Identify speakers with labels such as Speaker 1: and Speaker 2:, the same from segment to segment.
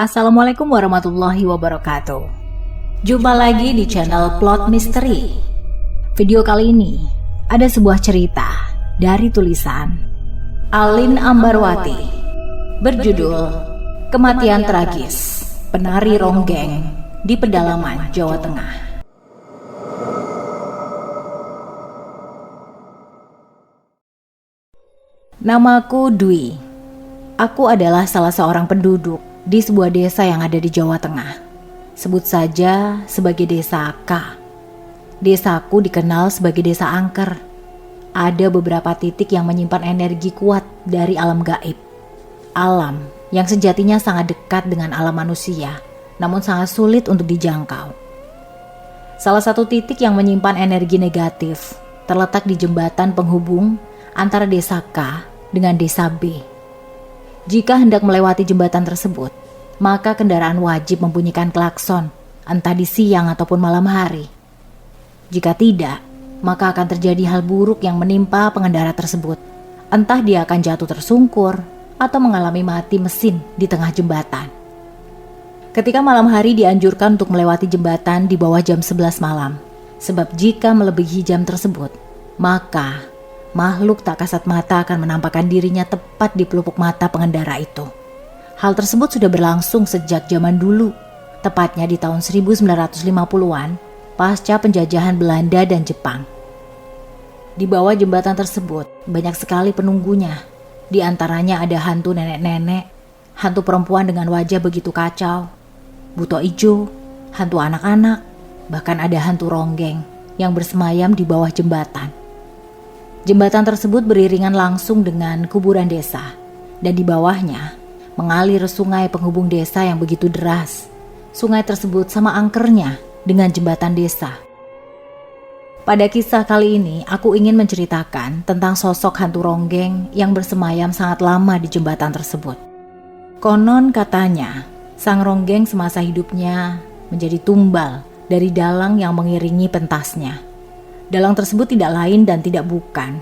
Speaker 1: Assalamualaikum warahmatullahi wabarakatuh. Jumpa lagi di channel Plot Misteri. Video kali ini ada sebuah cerita dari tulisan Alin Ambarwati berjudul Kematian Tragis Penari Ronggeng di Pedalaman Jawa Tengah. Namaku Dwi. Aku adalah salah seorang penduduk di sebuah desa yang ada di Jawa Tengah. Sebut saja sebagai Desa K. Desaku dikenal sebagai desa angker. Ada beberapa titik yang menyimpan energi kuat dari alam gaib. Alam yang sejatinya sangat dekat dengan alam manusia, namun sangat sulit untuk dijangkau. Salah satu titik yang menyimpan energi negatif terletak di jembatan penghubung antara Desa K dengan Desa B. Jika hendak melewati jembatan tersebut, maka kendaraan wajib membunyikan klakson, entah di siang ataupun malam hari. Jika tidak, maka akan terjadi hal buruk yang menimpa pengendara tersebut. Entah dia akan jatuh tersungkur atau mengalami mati mesin di tengah jembatan. Ketika malam hari dianjurkan untuk melewati jembatan di bawah jam 11 malam, sebab jika melebihi jam tersebut, maka makhluk tak kasat mata akan menampakkan dirinya tepat di pelupuk mata pengendara itu. Hal tersebut sudah berlangsung sejak zaman dulu, tepatnya di tahun 1950-an, pasca penjajahan Belanda dan Jepang. Di bawah jembatan tersebut, banyak sekali penunggunya. Di antaranya ada hantu nenek-nenek, hantu perempuan dengan wajah begitu kacau, buto ijo, hantu anak-anak, bahkan ada hantu ronggeng yang bersemayam di bawah jembatan. Jembatan tersebut beriringan langsung dengan kuburan desa, dan di bawahnya mengalir sungai penghubung desa yang begitu deras. Sungai tersebut sama angkernya dengan jembatan desa. Pada kisah kali ini, aku ingin menceritakan tentang sosok hantu ronggeng yang bersemayam sangat lama di jembatan tersebut. Konon katanya, sang ronggeng semasa hidupnya menjadi tumbal dari dalang yang mengiringi pentasnya. Dalang tersebut tidak lain dan tidak bukan.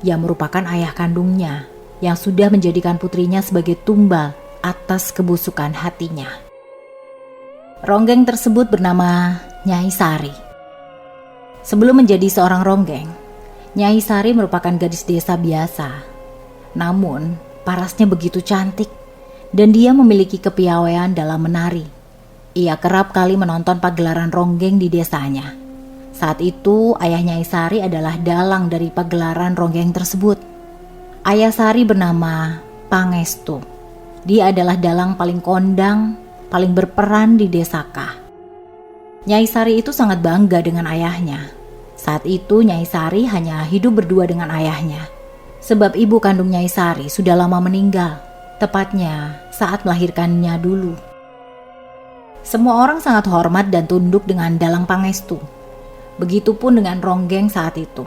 Speaker 1: Ia merupakan ayah kandungnya yang sudah menjadikan putrinya sebagai tumbal atas kebusukan hatinya. Ronggeng tersebut bernama Nyai Sari. Sebelum menjadi seorang ronggeng, Nyai Sari merupakan gadis desa biasa. Namun, parasnya begitu cantik dan dia memiliki kepiawaian dalam menari. Ia kerap kali menonton pagelaran ronggeng di desanya. Saat itu, ayah Nyai Sari adalah dalang dari pagelaran ronggeng tersebut. Ayah Sari bernama Pangestu. Dia adalah dalang paling kondang, paling berperan di Desa K. Nyai Sari itu sangat bangga dengan ayahnya. Saat itu Nyai Sari hanya hidup berdua dengan ayahnya. Sebab ibu kandung Nyai Sari sudah lama meninggal, tepatnya saat melahirkannya dulu. Semua orang sangat hormat dan tunduk dengan dalang Pangestu. Begitupun dengan ronggeng saat itu.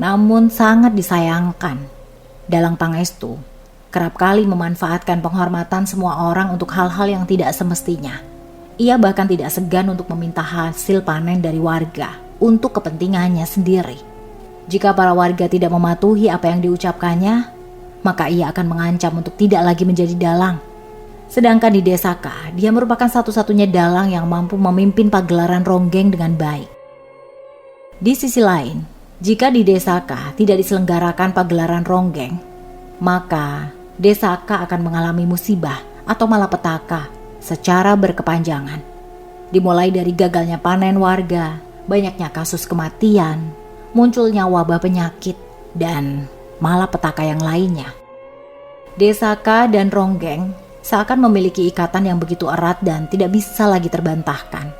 Speaker 1: Namun sangat disayangkan, dalang Pangestu kerap kali memanfaatkan penghormatan semua orang untuk hal-hal yang tidak semestinya. Ia bahkan tidak segan untuk meminta hasil panen dari warga untuk kepentingannya sendiri. Jika para warga tidak mematuhi apa yang diucapkannya, maka ia akan mengancam untuk tidak lagi menjadi dalang. Sedangkan di Desa K, dia merupakan satu-satunya dalang yang mampu memimpin pagelaran ronggeng dengan baik. Di sisi lain, jika di Desa K tidak diselenggarakan pagelaran ronggeng, maka Desa K akan mengalami musibah atau malapetaka secara berkepanjangan. Dimulai dari gagalnya panen warga, banyaknya kasus kematian, munculnya wabah penyakit, dan malapetaka yang lainnya. Desa K dan ronggeng seakan memiliki ikatan yang begitu erat dan tidak bisa lagi terbantahkan.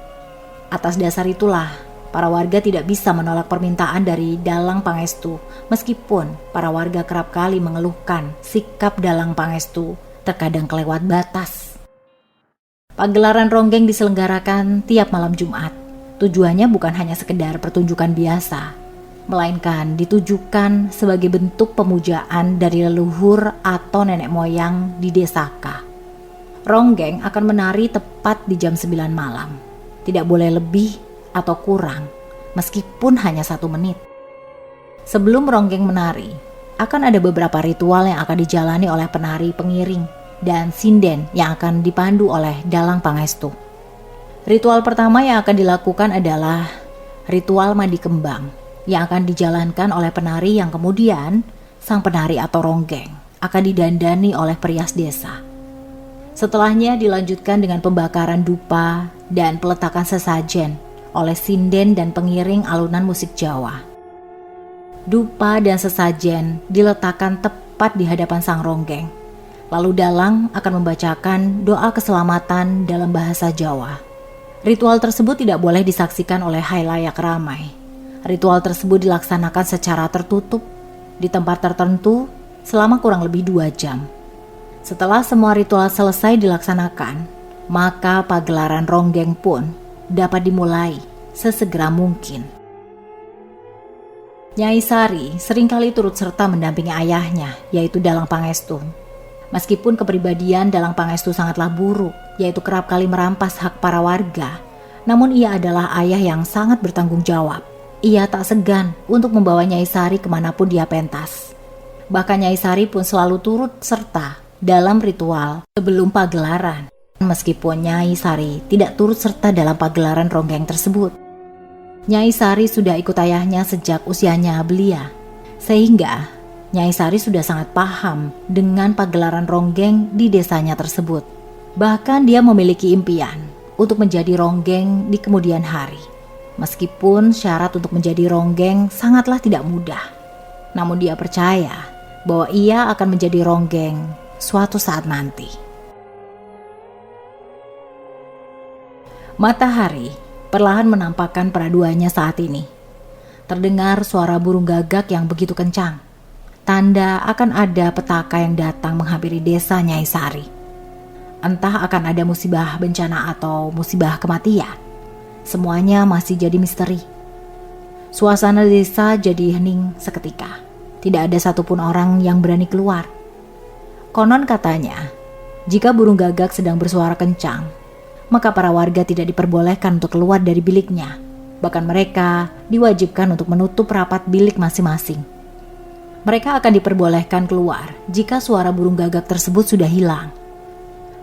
Speaker 1: Atas dasar itulah, para warga tidak bisa menolak permintaan dari dalang Pangestu, meskipun para warga kerap kali mengeluhkan sikap dalang Pangestu terkadang kelewat batas. Pagelaran ronggeng diselenggarakan tiap malam Jumat. Tujuannya bukan hanya sekedar pertunjukan biasa, melainkan ditujukan sebagai bentuk pemujaan dari leluhur atau nenek moyang di Desa K. Ronggeng akan menari tepat di jam 9 malam. Tidak boleh lebih atau kurang, meskipun hanya 1 menit. Sebelum ronggeng menari, akan ada beberapa ritual yang akan dijalani oleh penari pengiring dan sinden yang akan dipandu oleh Dalang Pangestu. Ritual pertama yang akan dilakukan adalah ritual mandi kembang yang akan dijalankan oleh penari yang kemudian sang penari atau ronggeng akan didandani oleh perias desa. Setelahnya dilanjutkan dengan pembakaran dupa dan peletakan sesajen oleh sinden dan pengiring alunan musik Jawa. Dupa dan sesajen diletakkan tepat di hadapan sang ronggeng. Lalu dalang akan membacakan doa keselamatan dalam bahasa Jawa. Ritual tersebut tidak boleh disaksikan oleh khalayak ramai. Ritual tersebut dilaksanakan secara tertutup di tempat tertentu selama kurang lebih 2 jam. Setelah semua ritual selesai dilaksanakan, maka pagelaran ronggeng pun dapat dimulai sesegera mungkin. Nyai Sari seringkali turut serta mendampingi ayahnya, yaitu Dalang Pangestu. Meskipun kepribadian Dalang Pangestu sangatlah buruk, yaitu kerap kali merampas hak para warga, namun ia adalah ayah yang sangat bertanggung jawab. Ia tak segan untuk membawa Nyai Sari kemanapun dia pentas. Bahkan Nyai Sari pun selalu turut serta dalam ritual sebelum pagelaran, meskipun Nyai Sari tidak turut serta dalam pagelaran ronggeng tersebut. Nyai Sari sudah ikut ayahnya sejak usianya belia, sehingga Nyai Sari sudah sangat paham dengan pagelaran ronggeng di desanya tersebut. Bahkan dia memiliki impian untuk menjadi ronggeng di kemudian hari. Meskipun syarat untuk menjadi ronggeng sangatlah tidak mudah, namun dia percaya bahwa ia akan menjadi ronggeng suatu saat nanti. Matahari perlahan menampakkan peraduannya saat ini. Terdengar suara burung gagak yang begitu kencang. Tanda akan ada petaka yang datang menghampiri desa Nyai Sari. Entah akan ada musibah bencana atau musibah kematian. Semuanya masih jadi misteri. Suasana desa jadi hening seketika. Tidak ada satupun orang yang berani keluar. Konon katanya, jika burung gagak sedang bersuara kencang, maka para warga tidak diperbolehkan untuk keluar dari biliknya. Bahkan mereka diwajibkan untuk menutup rapat bilik masing-masing. Mereka akan diperbolehkan keluar jika suara burung gagak tersebut sudah hilang.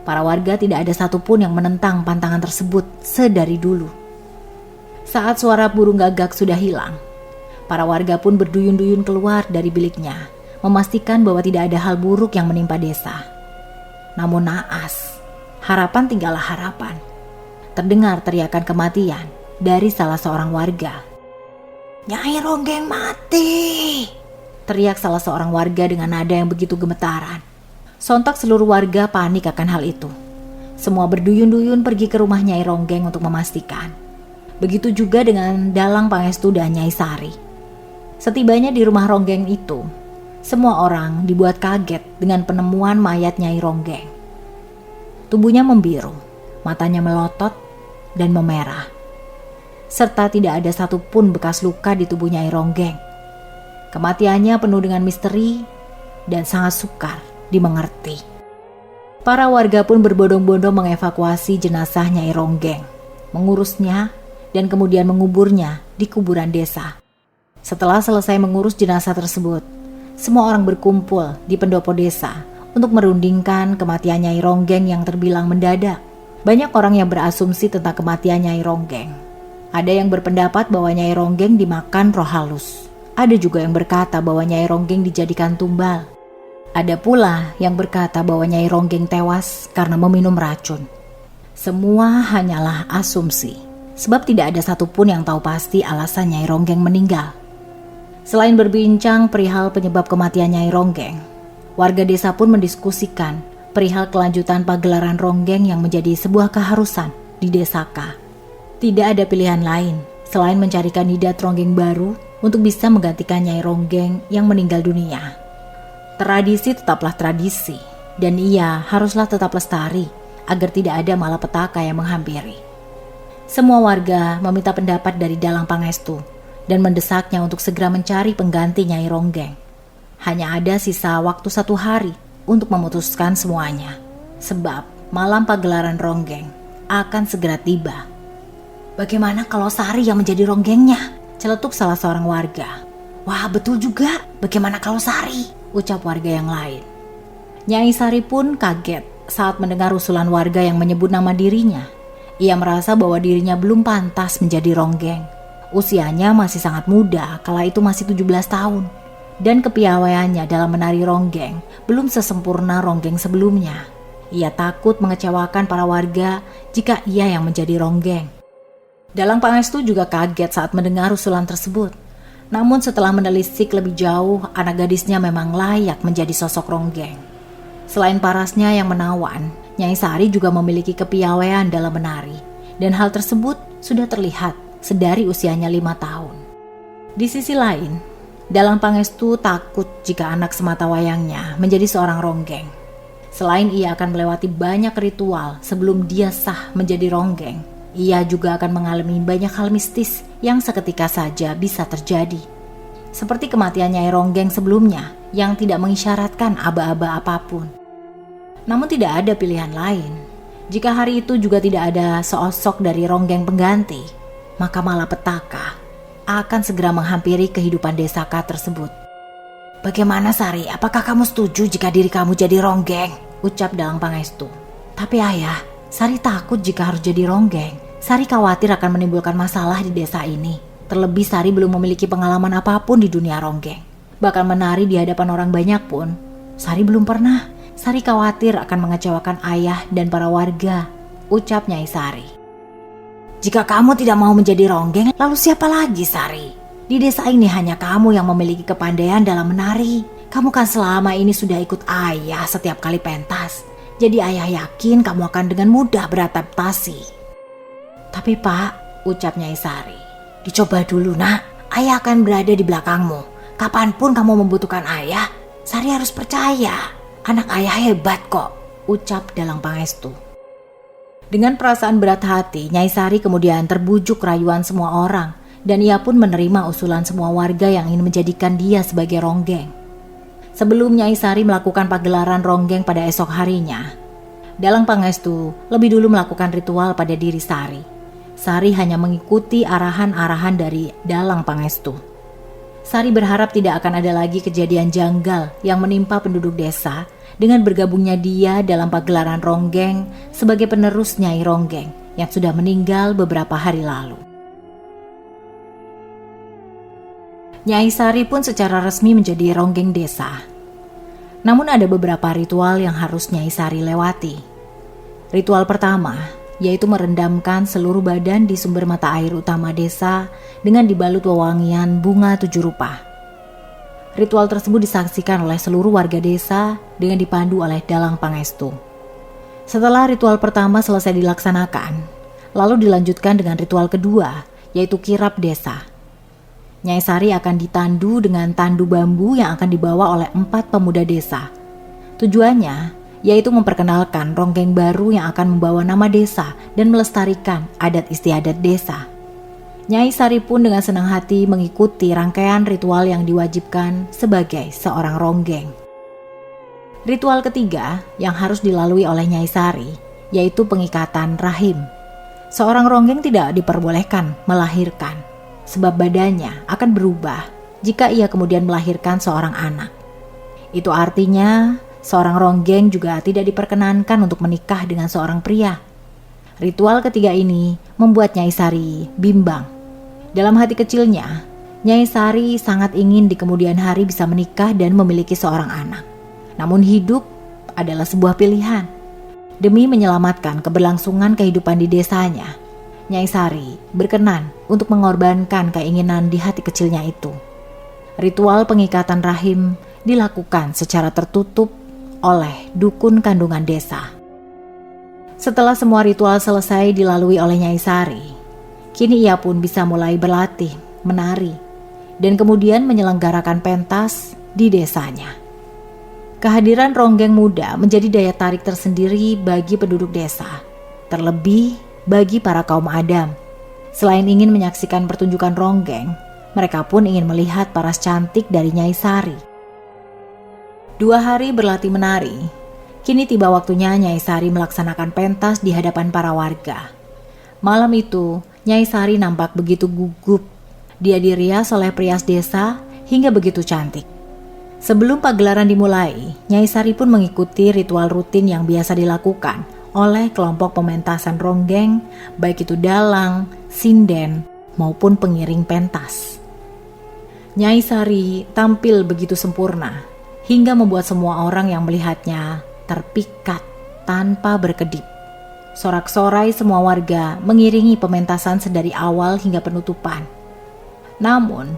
Speaker 1: Para warga tidak ada satupun yang menentang pantangan tersebut sedari dulu. Saat suara burung gagak sudah hilang, para warga pun berduyun-duyun keluar dari biliknya, memastikan bahwa tidak ada hal buruk yang menimpa desa. Namun naas, harapan tinggallah harapan. Terdengar teriakan kematian dari salah seorang warga. "Nyai Ronggeng mati!" teriak salah seorang warga dengan nada yang begitu gemetaran. Sontak seluruh warga panik akan hal itu. Semua berduyun-duyun pergi ke rumah Nyai Ronggeng untuk memastikan. Begitu juga dengan Dalang Pangestu dan Nyai Sari. Setibanya di rumah Ronggeng itu, semua orang dibuat kaget dengan penemuan mayat Nyai Ronggeng. Tubuhnya membiru, matanya melotot dan memerah, serta tidak ada satupun bekas luka di tubuh Nyai Ronggeng. Kematiannya penuh dengan misteri dan sangat sukar dimengerti. Para warga pun berbondong-bondong mengevakuasi jenazah Nyai Ronggeng, mengurusnya dan kemudian menguburnya di kuburan desa. Setelah selesai mengurus jenazah tersebut, semua orang berkumpul di pendopo desa untuk merundingkan kematian Nyai Ronggeng yang terbilang mendadak. Banyak orang yang berasumsi tentang kematian Nyai Ronggeng. Ada yang berpendapat bahwa Nyai Ronggeng dimakan roh halus. Ada juga yang berkata bahwa Nyai Ronggeng dijadikan tumbal. Ada pula yang berkata bahwa Nyai Ronggeng tewas karena meminum racun. Semua hanyalah asumsi, sebab tidak ada satupun yang tahu pasti alasan Nyai Ronggeng meninggal. Selain berbincang perihal penyebab kematian Nyai Ronggeng, warga desa pun mendiskusikan perihal kelanjutan pagelaran ronggeng yang menjadi sebuah keharusan di desa K. Tidak ada pilihan lain selain mencari kandidat ronggeng baru untuk bisa menggantikan Nyai Ronggeng yang meninggal dunia. Tradisi tetaplah tradisi, dan ia haruslah tetap lestari agar tidak ada malapetaka yang menghampiri. Semua warga meminta pendapat dari Dalang Pangestu dan mendesaknya untuk segera mencari pengganti Nyai Ronggeng. Hanya ada sisa waktu 1 hari untuk memutuskan semuanya, sebab malam pagelaran ronggeng akan segera tiba. "Bagaimana kalau Sari yang menjadi ronggengnya?" celetuk salah seorang warga. "Wah, betul juga. Bagaimana kalau Sari?" ucap warga yang lain. Nyai Sari pun kaget saat mendengar usulan warga yang menyebut nama dirinya. Ia merasa bahwa dirinya belum pantas menjadi ronggeng. Usianya masih sangat muda, kala itu masih 17 tahun. Dan kepiawaiannya dalam menari ronggeng belum sesempurna ronggeng sebelumnya. Ia takut mengecewakan para warga jika ia yang menjadi ronggeng. Dalang Pangestu juga kaget saat mendengar usulan tersebut. Namun setelah menelisik lebih jauh, anak gadisnya memang layak menjadi sosok ronggeng. Selain parasnya yang menawan, Nyai Sari juga memiliki kepiawaian dalam menari. Dan hal tersebut sudah terlihat sedari usianya 5 tahun. Di sisi lain, Dalang Pangestu takut jika anak sematawayangnya menjadi seorang ronggeng. Selain ia akan melewati banyak ritual sebelum dia sah menjadi ronggeng, ia juga akan mengalami banyak hal mistis yang seketika saja bisa terjadi. Seperti kematian Nyai Ronggeng sebelumnya yang tidak mengisyaratkan aba-aba apapun. Namun tidak ada pilihan lain. Jika hari itu juga tidak ada sosok dari ronggeng pengganti, maka malapetaka akan segera menghampiri kehidupan Desaka tersebut. "Bagaimana Sari, apakah kamu setuju jika diri kamu jadi ronggeng?" ucap Dalang Pangestu. "Tapi ayah, Sari takut jika harus jadi ronggeng. Sari khawatir akan menimbulkan masalah di desa ini. Terlebih Sari belum memiliki pengalaman apapun di dunia ronggeng. Bahkan menari di hadapan orang banyak pun, Sari belum pernah. Sari khawatir akan mengecewakan ayah dan para warga," ucap Nyai Sari. "Jika kamu tidak mau menjadi ronggeng, lalu siapa lagi Sari? Di desa ini hanya kamu yang memiliki kepandaian dalam menari. Kamu kan selama ini sudah ikut ayah setiap kali pentas. Jadi ayah yakin kamu akan dengan mudah beradaptasi." "Tapi Pak," ucap Nyai Sari, "dicoba dulu nak, ayah akan berada di belakangmu. Kapanpun kamu membutuhkan ayah, Sari harus percaya. Anak ayah hebat kok," ucap Dalang Pangestu. Dengan perasaan berat hati, Nyai Sari kemudian terbujuk rayuan semua orang dan ia pun menerima usulan semua warga yang ingin menjadikan dia sebagai ronggeng. Sebelum Nyai Sari melakukan pagelaran ronggeng pada esok harinya, Dalang Pangestu lebih dulu melakukan ritual pada diri Sari. Sari hanya mengikuti arahan-arahan dari Dalang Pangestu. Sari berharap tidak akan ada lagi kejadian janggal yang menimpa penduduk desa dengan bergabungnya dia dalam pagelaran ronggeng sebagai penerus Nyai Ronggeng yang sudah meninggal beberapa hari lalu. Nyai Sari pun secara resmi menjadi ronggeng desa. Namun ada beberapa ritual yang harus Nyai Sari lewati. Ritual pertama yaitu merendamkan seluruh badan di sumber mata air utama desa dengan dibalut wewangian bunga 7 rupa. Ritual tersebut disaksikan oleh seluruh warga desa dengan dipandu oleh Dalang Pangestu. Setelah ritual pertama selesai dilaksanakan, lalu dilanjutkan dengan ritual kedua, yaitu kirap desa. Nyai Sari akan ditandu dengan tandu bambu yang akan dibawa oleh 4 pemuda desa. Tujuannya yaitu memperkenalkan ronggeng baru yang akan membawa nama desa dan melestarikan adat istiadat desa. Nyai Sari pun dengan senang hati mengikuti rangkaian ritual yang diwajibkan sebagai seorang ronggeng. Ritual ketiga yang harus dilalui oleh Nyai Sari yaitu pengikatan rahim. Seorang ronggeng tidak diperbolehkan melahirkan sebab badannya akan berubah jika ia kemudian melahirkan seorang anak. Itu artinya seorang ronggeng juga tidak diperkenankan untuk menikah dengan seorang pria. Ritual ketiga ini membuat Nyai Sari bimbang. Dalam hati kecilnya, Nyai Sari sangat ingin di kemudian hari bisa menikah dan memiliki seorang anak. Namun hidup adalah sebuah pilihan. Demi menyelamatkan keberlangsungan kehidupan di desanya, Nyai Sari berkenan untuk mengorbankan keinginan di hati kecilnya itu. Ritual pengikatan rahim dilakukan secara tertutup oleh dukun kandungan desa. Setelah semua ritual selesai dilalui oleh Nyai Sari, kini ia pun bisa mulai berlatih, menari, dan kemudian menyelenggarakan pentas di desanya. Kehadiran ronggeng muda menjadi daya tarik tersendiri bagi penduduk desa, terlebih bagi para kaum Adam. Selain ingin menyaksikan pertunjukan ronggeng, mereka pun ingin melihat paras cantik dari Nyai Sari. 2 hari berlatih menari, kini tiba waktunya Nyai Sari melaksanakan pentas di hadapan para warga. Malam itu, Nyai Sari nampak begitu gugup. Dia dirias oleh perias desa hingga begitu cantik. Sebelum pagelaran dimulai, Nyai Sari pun mengikuti ritual rutin yang biasa dilakukan oleh kelompok pementasan ronggeng, baik itu dalang, sinden, maupun pengiring pentas. Nyai Sari tampil begitu sempurna hingga membuat semua orang yang melihatnya terpikat tanpa berkedip. Sorak-sorai semua warga mengiringi pementasan sedari awal hingga penutupan. Namun,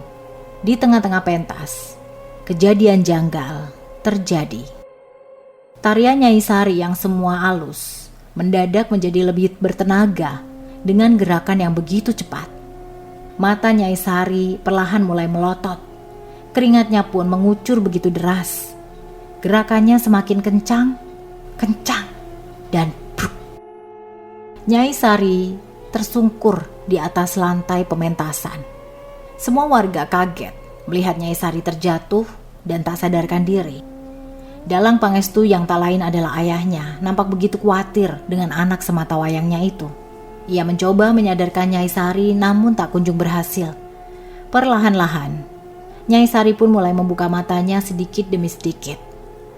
Speaker 1: di tengah-tengah pentas, kejadian janggal terjadi. Tarian Nyai Sari yang semua halus mendadak menjadi lebih bertenaga dengan gerakan yang begitu cepat. Mata Nyai Sari perlahan mulai melotot. Keringatnya pun mengucur begitu deras. Gerakannya semakin kencang, dan bruk. Nyai Sari tersungkur di atas lantai pementasan. Semua warga kaget melihat Nyai Sari terjatuh dan tak sadarkan diri. Dalang Pangestu yang tak lain adalah ayahnya nampak begitu khawatir dengan anak sematawayangnya itu. Ia mencoba menyadarkan Nyai Sari namun tak kunjung berhasil. Perlahan-lahan, Nyai Sari pun mulai membuka matanya sedikit demi sedikit.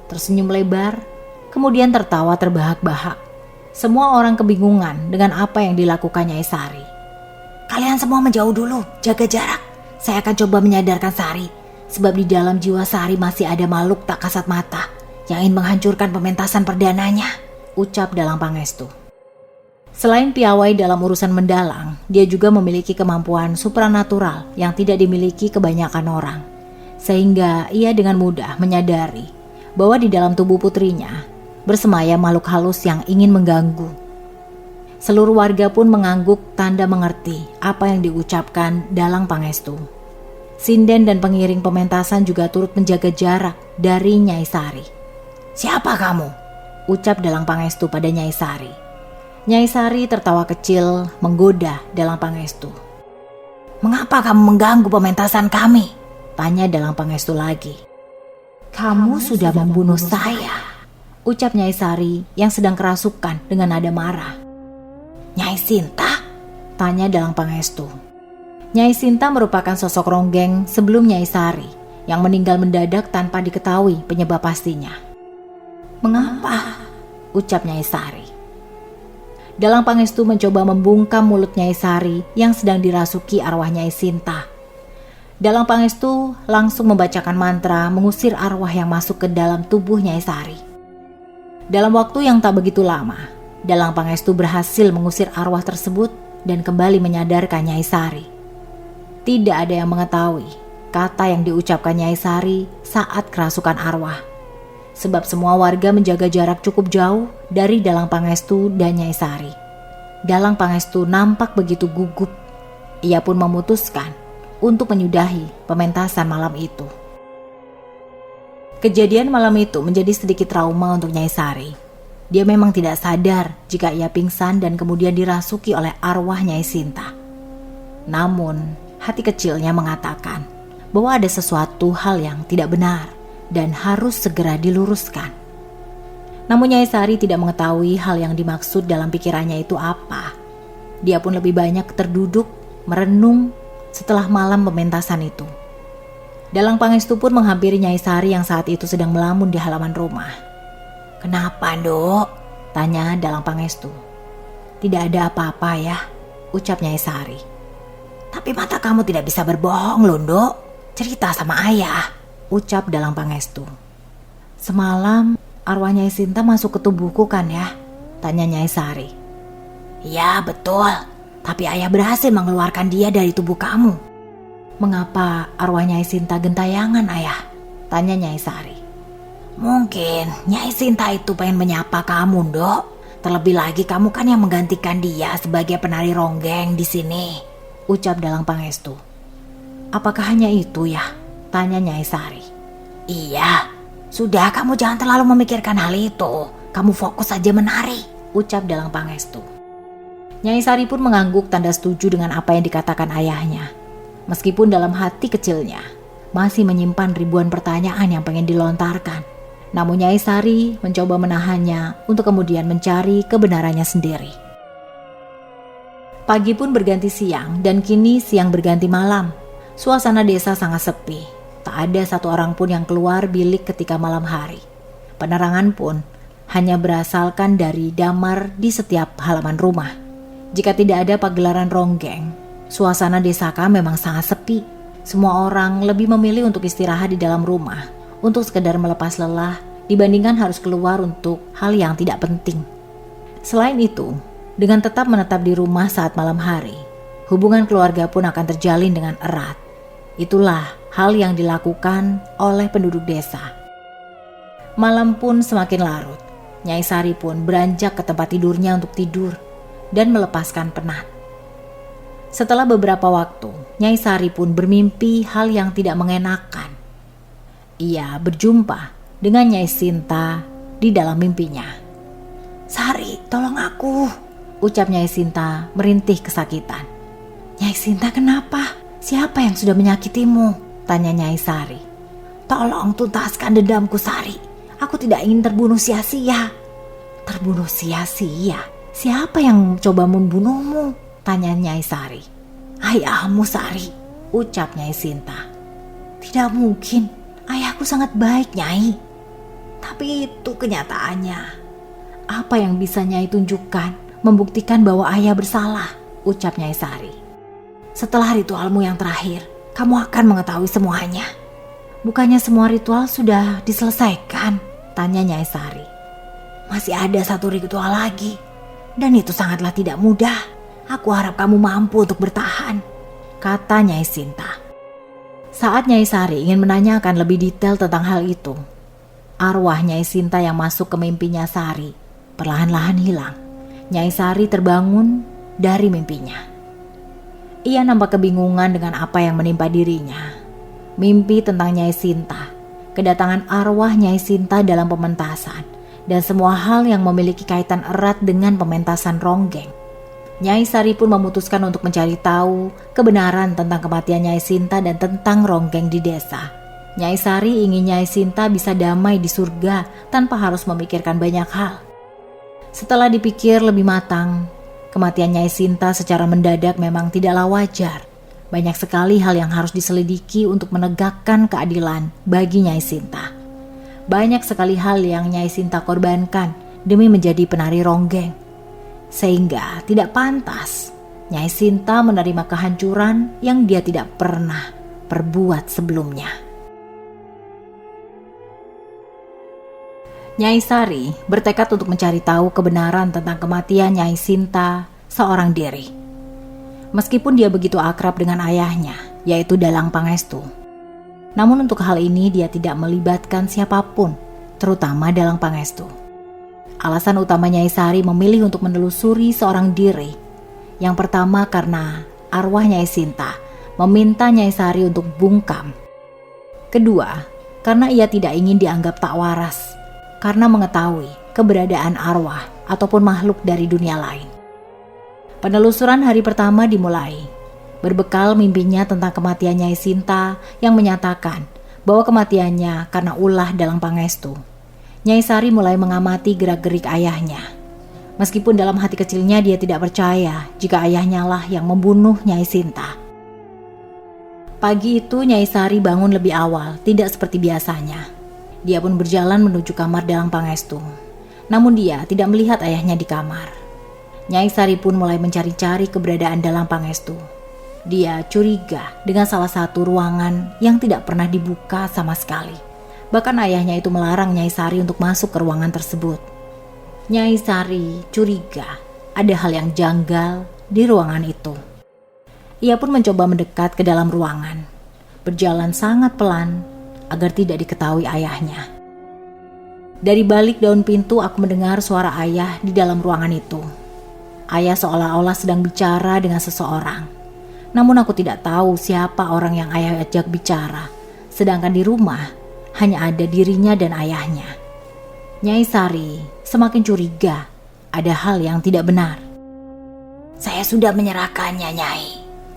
Speaker 1: Tersenyum lebar, kemudian tertawa terbahak-bahak. Semua orang kebingungan dengan apa yang dilakukan Nyai Sari. "Kalian semua menjauh dulu, jaga jarak. Saya akan coba menyadarkan Sari, sebab di dalam jiwa Sari masih ada makhluk tak kasat mata yang ingin menghancurkan pementasan perdananya," ucap Dalang Pangestu. Selain piawai dalam urusan mendalang, dia juga memiliki kemampuan supranatural yang tidak dimiliki kebanyakan orang. Sehingga ia dengan mudah menyadari bahwa di dalam tubuh putrinya bersemayam makhluk halus yang ingin mengganggu. Seluruh warga pun mengangguk tanda mengerti apa yang diucapkan Dalang Pangestu. Sinden dan pengiring pementasan juga turut menjaga jarak dari Nyai Sari. "Siapa kamu?" ucap Dalang Pangestu pada Nyai Sari. Nyai Sari tertawa kecil menggoda Dalang Pangestu. "Mengapa kamu mengganggu pementasan kami?" tanya Dalang Pangestu lagi. "Kamu sudah membunuh saya," ucap Nyai Sari yang sedang kerasukan dengan nada marah. "Nyai Sinta?" tanya Dalang Pangestu. Nyai Sinta merupakan sosok ronggeng sebelum Nyai Sari yang meninggal mendadak tanpa diketahui penyebab pastinya. "Mengapa?" ucap Nyai Sari. Dalang Pangestu mencoba membungkam mulut Nyai Sari yang sedang dirasuki arwah Nyai Sinta. Dalang Pangestu langsung membacakan mantra mengusir arwah yang masuk ke dalam tubuh Nyai Sari. Dalam waktu yang tak begitu lama, Dalang Pangestu berhasil mengusir arwah tersebut dan kembali menyadarkan Nyai Sari. Tidak ada yang mengetahui kata yang diucapkan Nyai Sari saat kerasukan arwah. Sebab semua warga menjaga jarak cukup jauh dari Dalang Pangestu dan Nyai Sari. Dalang Pangestu nampak begitu gugup. Ia pun memutuskan untuk menyudahi pementasan malam itu. Kejadian malam itu menjadi sedikit trauma untuk Nyai Sari. Dia memang tidak sadar jika ia pingsan dan kemudian dirasuki oleh arwah Nyai Sinta. Namun, hati kecilnya mengatakan bahwa ada sesuatu hal yang tidak benar dan harus segera diluruskan. Namun Nyai Sari tidak mengetahui hal yang dimaksud dalam pikirannya itu apa. Dia pun lebih banyak terduduk, merenung setelah malam pementasan itu. Dalang Pangestu pun menghampiri Nyai Sari yang saat itu sedang melamun di halaman rumah. "Kenapa, Nduk?" tanya Dalang Pangestu. "Tidak ada apa-apa ya," ucap Nyai Sari. "Tapi mata kamu tidak bisa berbohong loh, Nduk. Cerita sama ayah," ucap Dalang Pangestu. "Semalam arwah Nyai Sinta masuk ke tubuhku kan ya?" tanya Nyai Sari. "Ya betul, tapi ayah berhasil mengeluarkan dia dari tubuh kamu." "Mengapa arwah Nyai Sinta gentayangan ayah?" tanya Nyai Sari. "Mungkin Nyai Sinta itu pengen menyapa kamu, Nduk. Terlebih lagi kamu kan yang menggantikan dia sebagai penari ronggeng di sini," ucap Dalang Pangestu. "Apakah hanya itu ya?" tanya Nyai Sari. "Iya, sudah kamu jangan terlalu memikirkan hal itu. Kamu fokus saja menari," ucap Dalang Pangestu. Nyai Sari pun mengangguk tanda setuju dengan apa yang dikatakan ayahnya. Meskipun dalam hati kecilnya masih menyimpan ribuan pertanyaan yang pengen dilontarkan. Namun Nyai Sari mencoba menahannya untuk kemudian mencari kebenarannya sendiri. Pagi pun berganti siang dan kini siang berganti malam. Suasana desa sangat sepi. Tak ada satu orang pun yang keluar bilik ketika malam hari. Penerangan pun hanya berasalkan dari damar di setiap halaman rumah. Jika tidak ada pagelaran ronggeng, suasana Desaka memang sangat sepi. Semua orang lebih memilih untuk istirahat di dalam rumah, untuk sekedar melepas lelah dibandingkan harus keluar untuk hal yang tidak penting. Selain itu, dengan tetap menetap di rumah saat malam hari, hubungan keluarga pun akan terjalin dengan erat. Itulah hal yang dilakukan oleh penduduk desa. Malam pun semakin larut. Nyai Sari pun beranjak ke tempat tidurnya untuk tidur dan melepaskan penat. Setelah beberapa waktu, Nyai Sari pun bermimpi hal yang tidak mengenakan. Ia berjumpa dengan Nyai Sinta di dalam mimpinya. "Sari, tolong aku," ucap Nyai Sinta merintih kesakitan. "Nyai Sinta, kenapa? Siapa yang sudah menyakitimu?" tanya Nyai Sari. "Tolong tuntaskan dendamku, Sari. Aku tidak ingin terbunuh sia-sia." "Terbunuh sia-sia? Siapa yang coba membunuhmu?" tanya Nyai Sari. "Ayahmu, Sari," ucap Nyai Sinta. "Tidak mungkin, ayahku sangat baik, Nyai." "Tapi itu kenyataannya. Apa yang bisa Nyai tunjukkan membuktikan bahwa ayah bersalah?" ucap Nyai Sari. "Setelah ritualmu yang terakhir, kamu akan mengetahui semuanya." "Bukannya semua ritual sudah diselesaikan?" tanya Nyai Sari. "Masih ada satu ritual lagi, dan itu sangatlah tidak mudah. Aku harap kamu mampu untuk bertahan," kata Nyai Sinta. Saat Nyai Sari ingin menanyakan lebih detail tentang hal itu, arwah Nyai Sinta yang masuk ke mimpinya Sari perlahan-lahan hilang. Nyai Sari terbangun dari mimpinya. Ia nampak kebingungan dengan apa yang menimpa dirinya. Mimpi tentang Nyai Sinta, kedatangan arwah Nyai Sinta dalam pementasan, dan semua hal yang memiliki kaitan erat dengan pementasan ronggeng. Nyai Sari pun memutuskan untuk mencari tahu kebenaran tentang kematian Nyai Sinta dan tentang ronggeng di desa. Nyai Sari ingin Nyai Sinta bisa damai di surga tanpa harus memikirkan banyak hal. Setelah dipikir lebih matang, kematian Nyai Sinta secara mendadak memang tidaklah wajar. Banyak sekali hal yang harus diselidiki untuk menegakkan keadilan bagi Nyai Sinta. Banyak sekali hal yang Nyai Sinta korbankan demi menjadi penari ronggeng. Sehingga tidak pantas Nyai Sinta menerima kehancuran yang dia tidak pernah perbuat sebelumnya. Nyai Sari bertekad untuk mencari tahu kebenaran tentang kematian Nyai Sinta seorang diri. Meskipun dia begitu akrab dengan ayahnya, yaitu Dalang Pangestu. Namun untuk hal ini dia tidak melibatkan siapapun, terutama Dalang Pangestu. Alasan utama Nyai Sari memilih untuk menelusuri seorang diri. Yang pertama karena arwah Nyai Sinta meminta Nyai Sari untuk bungkam. Kedua, karena ia tidak ingin dianggap tak waras, karena mengetahui keberadaan arwah ataupun makhluk dari dunia lain. Penelusuran hari pertama dimulai. Berbekal mimpinya tentang kematian Nyai Sinta yang menyatakan bahwa kematiannya karena ulah Dalang Pangestu. Nyai Sari mulai mengamati gerak-gerik ayahnya. Meskipun dalam hati kecilnya dia tidak percaya jika ayahnya lah yang membunuh Nyai Sinta. Pagi itu Nyai Sari bangun lebih awal, tidak seperti biasanya. Dia pun berjalan menuju kamar Dalang Pangestu. Namun dia tidak melihat ayahnya di kamar. Nyai Sari pun mulai mencari-cari keberadaan Dalang Pangestu. Dia curiga dengan salah satu ruangan yang tidak pernah dibuka sama sekali. Bahkan ayahnya itu melarang Nyai Sari untuk masuk ke ruangan tersebut. Nyai Sari curiga ada hal yang janggal di ruangan itu. Ia pun mencoba mendekat ke dalam ruangan, berjalan sangat pelan agar tidak diketahui ayahnya. Dari balik daun pintu aku mendengar suara ayah di dalam ruangan itu. Ayah seolah-olah sedang bicara dengan seseorang. Namun aku tidak tahu siapa orang yang ayah ajak bicara. Sedangkan di rumah hanya ada dirinya dan ayahnya. Nyai Sari semakin curiga ada hal yang tidak benar.
Speaker 2: "Saya sudah menyerahkannya, Nyai,"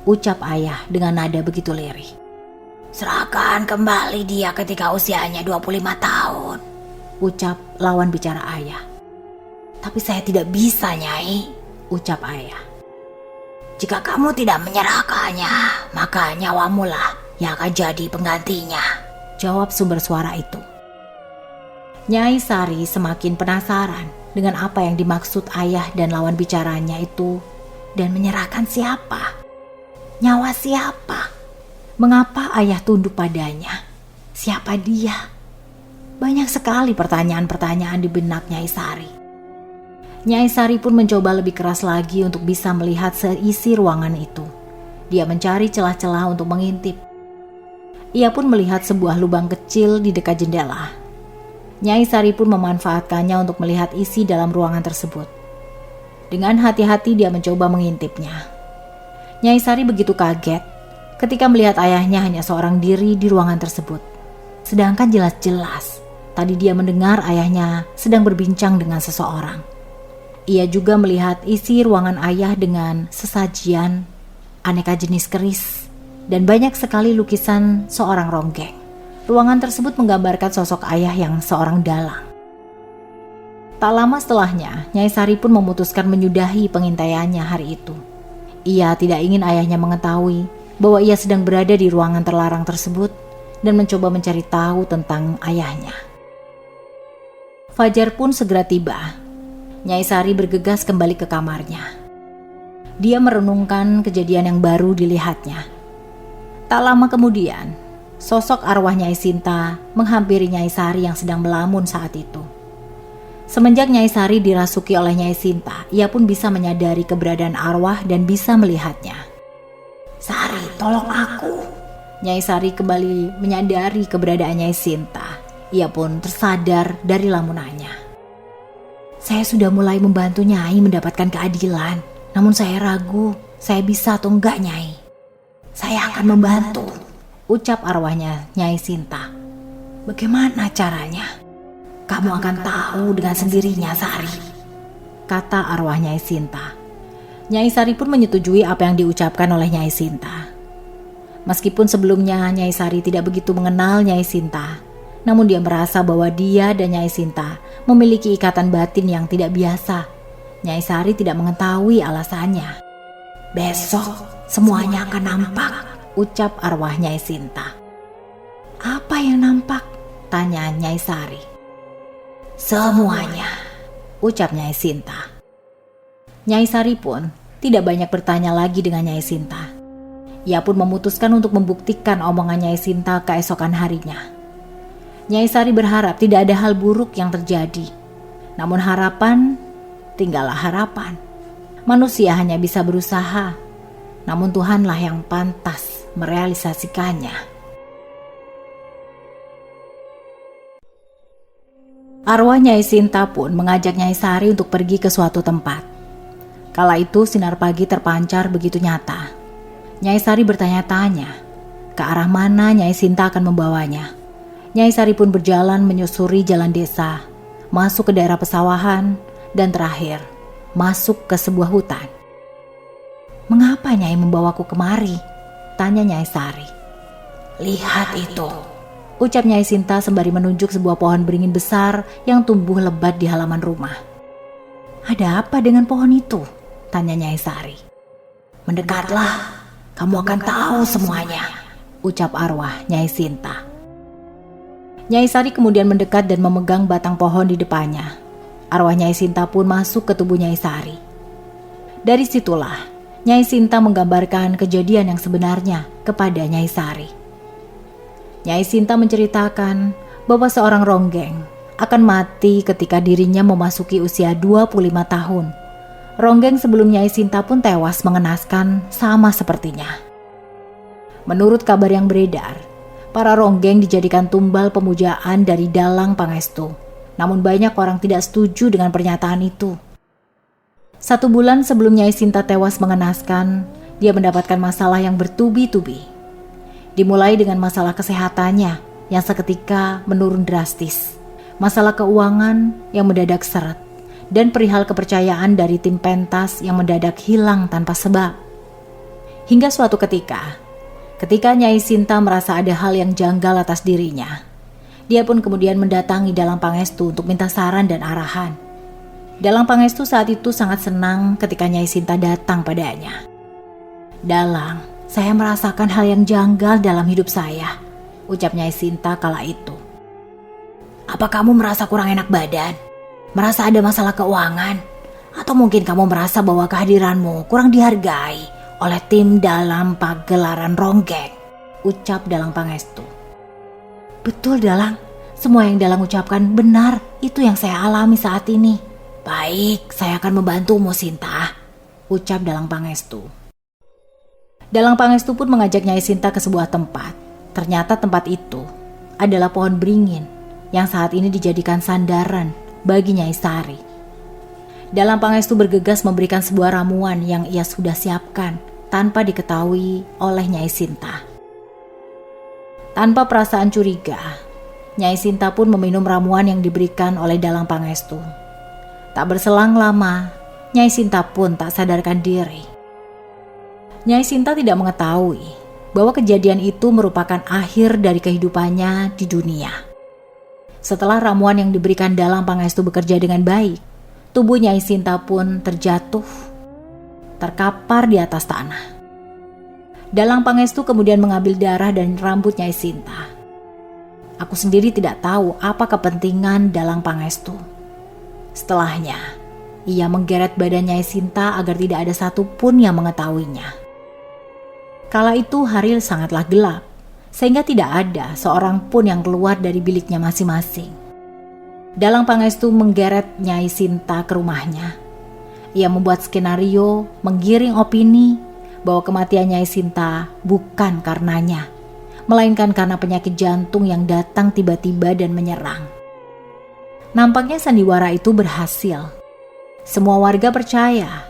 Speaker 1: ucap ayah dengan nada begitu lirih.
Speaker 2: "Serahkan kembali dia ketika usianya 25 tahun,"
Speaker 1: ucap lawan bicara ayah.
Speaker 2: "Tapi saya tidak bisa, Nyai," ucap ayah. "Jika kamu tidak menyerahkannya, maka nyawamulah yang akan jadi penggantinya,
Speaker 1: jawab sumber suara itu. Nyai Sari semakin penasaran dengan apa yang dimaksud ayah dan lawan bicaranya itu, dan menyerahkan siapa? Nyawa siapa? Mengapa ayah tunduk padanya? Siapa dia? Banyak sekali pertanyaan-pertanyaan di benak Nyai Sari. Nyai Sari pun mencoba lebih keras lagi untuk bisa melihat seisi ruangan itu. Dia mencari celah-celah untuk mengintip. Ia pun melihat sebuah lubang kecil di dekat jendela. Nyai Sari pun memanfaatkannya untuk melihat isi dalam ruangan tersebut. Dengan hati-hati dia mencoba mengintipnya. Nyai Sari begitu kaget ketika melihat ayahnya hanya seorang diri di ruangan tersebut. Sedangkan jelas-jelas tadi dia mendengar ayahnya sedang berbincang dengan seseorang. Ia juga melihat isi ruangan ayah dengan sesajian, aneka jenis keris, dan banyak sekali lukisan seorang ronggeng. Ruangan tersebut menggambarkan sosok ayah yang seorang dalang. Tak lama setelahnya, Nyai Sari pun memutuskan menyudahi pengintaiannya hari itu. Ia tidak ingin ayahnya mengetahui bahwa ia sedang berada di ruangan terlarang tersebut dan mencoba mencari tahu tentang ayahnya. Fajar pun segera tiba. Nyai Sari bergegas kembali ke kamarnya. Dia merenungkan kejadian yang baru dilihatnya. Tak lama kemudian, sosok arwah Nyai Sinta menghampiri Nyai Sari yang sedang melamun saat itu. Semenjak Nyai Sari dirasuki oleh Nyai Sinta, ia pun bisa menyadari keberadaan arwah dan bisa melihatnya.
Speaker 2: Sari, tolong aku.
Speaker 1: Nyai Sari kembali menyadari keberadaan Nyai Sinta. Ia pun tersadar dari lamunannya. Saya sudah mulai membantu Nyai mendapatkan keadilan. Namun saya ragu, saya bisa atau enggak Nyai.
Speaker 2: Saya akan membantu,
Speaker 1: ucap arwahnya Nyai Sinta.
Speaker 2: Bagaimana caranya? Kamu akan tahu dengan sendirinya, Sari,
Speaker 1: kata arwah Nyai Sinta. Nyai Sari pun menyetujui apa yang diucapkan oleh Nyai Sinta. Meskipun sebelumnya Nyai Sari tidak begitu mengenal Nyai Sinta, namun dia merasa bahwa dia dan Nyai Sinta memiliki ikatan batin yang tidak biasa. Nyai Sari tidak mengetahui alasannya.
Speaker 2: Besok semuanya akan nampak,
Speaker 1: ucap arwah Nyai Sinta. Apa yang nampak? Tanya Nyai Sari.
Speaker 2: Semuanya,
Speaker 1: ucap Nyai Sinta. Nyai Sari pun tidak banyak bertanya lagi dengan Nyai Sinta. Ia pun memutuskan untuk membuktikan omongan Nyai Sinta keesokan harinya. Nyai Sari berharap tidak ada hal buruk yang terjadi. Namun harapan tinggallah harapan. Manusia hanya bisa berusaha, namun Tuhanlah yang pantas merealisasikannya. Arwah Nyai Sinta pun mengajak Nyai Sari untuk pergi ke suatu tempat. Kala itu sinar pagi terpancar begitu nyata. Nyai Sari bertanya-tanya ke arah mana Nyai Sinta akan membawanya. Nyai Sari pun berjalan menyusuri jalan desa, masuk ke daerah pesawahan, dan terakhir masuk ke sebuah hutan. Mengapa Nyai membawaku kemari? Tanya Nyai Sari.
Speaker 2: Lihat itu,
Speaker 1: ucap Nyai Sinta sembari menunjuk sebuah pohon beringin besar yang tumbuh lebat di halaman rumah. Ada apa dengan pohon itu? Tanya Nyai Sari.
Speaker 2: Mendekatlah, kamu akan tahu semuanya,
Speaker 1: ucap arwah Nyai Sinta. Nyai Sari kemudian mendekat dan memegang batang pohon di depannya. Arwah Nyai Sinta pun masuk ke tubuh Nyai Sari. Dari situlah Nyai Sinta menggambarkan kejadian yang sebenarnya kepada Nyai Sari. Nyai Sinta menceritakan bahwa seorang ronggeng akan mati ketika dirinya memasuki usia 25 tahun. Ronggeng sebelum Nyai Sinta pun tewas mengenaskan sama sepertinya. Menurut kabar yang beredar, para ronggeng dijadikan tumbal pemujaan dari dalang Pangestu. Namun banyak orang tidak setuju dengan pernyataan itu. 1 bulan sebelum Nyai Sinta tewas mengenaskan, dia mendapatkan masalah yang bertubi-tubi. Dimulai dengan masalah kesehatannya yang seketika menurun drastis, masalah keuangan yang mendadak seret, dan perihal kepercayaan dari tim pentas yang mendadak hilang tanpa sebab. Hingga suatu ketika Nyai Sinta merasa ada hal yang janggal atas dirinya, dia pun kemudian mendatangi Dalang Pangestu untuk minta saran dan arahan. Dalang Pangestu saat itu sangat senang ketika Nyai Sinta datang padanya. Dalang, saya merasakan hal yang janggal dalam hidup saya, ucap Nyai Sinta kala itu.
Speaker 2: Apa kamu merasa kurang enak badan? Merasa ada masalah keuangan? Atau mungkin kamu merasa bahwa kehadiranmu kurang dihargai oleh tim dalam pagelaran ronggeng?
Speaker 1: Ucap Dalang Pangestu.
Speaker 2: Betul Dalang, semua yang Dalang ucapkan benar, itu yang saya alami saat ini. Baik, saya akan membantumu Sinta,
Speaker 1: ucap Dalang Pangestu. Dalang Pangestu pun mengajak Nyai Sinta ke sebuah tempat. Ternyata tempat itu adalah pohon beringin yang saat ini dijadikan sandaran bagi Nyai Sari. Dalang Pangestu bergegas memberikan sebuah ramuan yang ia sudah siapkan tanpa diketahui oleh Nyai Sinta. Tanpa perasaan curiga, Nyai Sinta pun meminum ramuan yang diberikan oleh Dalang Pangestu. Tak berselang lama, Nyai Sinta pun tak sadarkan diri. Nyai Sinta tidak mengetahui bahwa kejadian itu merupakan akhir dari kehidupannya di dunia. Setelah ramuan yang diberikan Dalang Pangestu bekerja dengan baik, tubuh Nyai Sinta pun terjatuh, terkapar di atas tanah. Dalang Pangestu kemudian mengambil darah dan rambut Nyai Sinta. Aku sendiri tidak tahu apa kepentingan Dalang Pangestu. Setelahnya, ia menggeret badan Nyai Sinta agar tidak ada satupun yang mengetahuinya. Kala itu hari sangatlah gelap, sehingga tidak ada seorang pun yang keluar dari biliknya masing-masing. Dalang Pangestu menggeret Nyai Sinta ke rumahnya. Ia membuat skenario, menggiring opini bahwa kematian Nyai Sinta bukan karenanya, melainkan karena penyakit jantung yang datang tiba-tiba dan menyerang. Nampaknya sandiwara itu berhasil. Semua warga percaya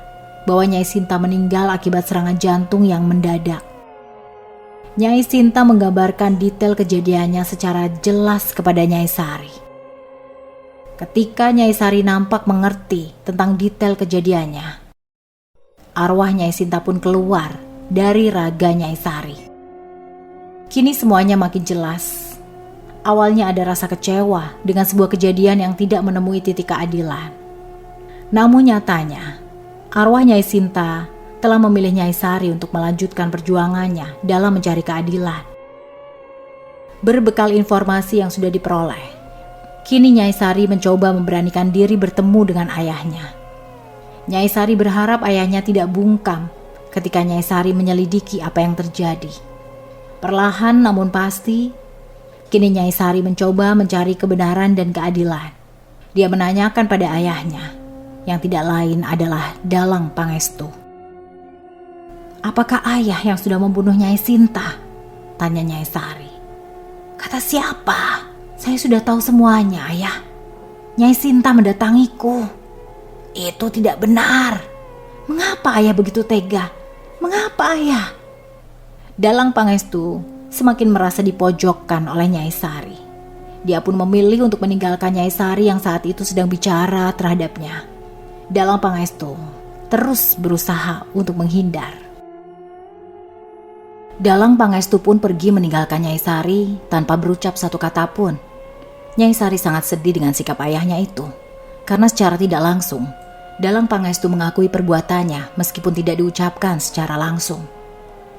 Speaker 1: bahwa Nyai Sinta meninggal akibat serangan jantung yang mendadak. Nyai Sinta menggambarkan detail kejadiannya secara jelas kepada Nyai Sari. Ketika Nyai Sari nampak mengerti tentang detail kejadiannya, arwah Nyai Sinta pun keluar dari raga Nyai Sari. Kini semuanya makin jelas. Awalnya ada rasa kecewa dengan sebuah kejadian yang tidak menemui titik keadilan. Namun nyatanya, arwah Nyai Sinta telah memilih Nyai Sari untuk melanjutkan perjuangannya dalam mencari keadilan. Berbekal informasi yang sudah diperoleh, kini Nyai Sari mencoba memberanikan diri bertemu dengan ayahnya. Nyai Sari berharap ayahnya tidak bungkam ketika Nyai Sari menyelidiki apa yang terjadi. Perlahan namun pasti, kini Nyai Sari mencoba mencari kebenaran dan keadilan. Dia menanyakan pada ayahnya, yang tidak lain adalah Dalang Pangestu.
Speaker 2: Apakah ayah yang sudah membunuh Nyai Sinta? Tanya Nyai Sari. Kata siapa? Saya sudah tahu semuanya, ayah. Nyai Sinta mendatangiku. Itu tidak benar. Mengapa ayah begitu tega? Mengapa ayah?
Speaker 1: Dalang Pangestu semakin merasa dipojokkan oleh Nyai Sari. Dia pun memilih untuk meninggalkan Nyai Sari yang saat itu sedang bicara terhadapnya. Dalang Pangestu terus berusaha untuk menghindar. Dalang Pangestu pun pergi meninggalkan Nyai Sari tanpa berucap satu kata pun. Nyai Sari sangat sedih dengan sikap ayahnya itu, karena secara tidak langsung Dalang Pangestu mengakui perbuatannya meskipun tidak diucapkan secara langsung.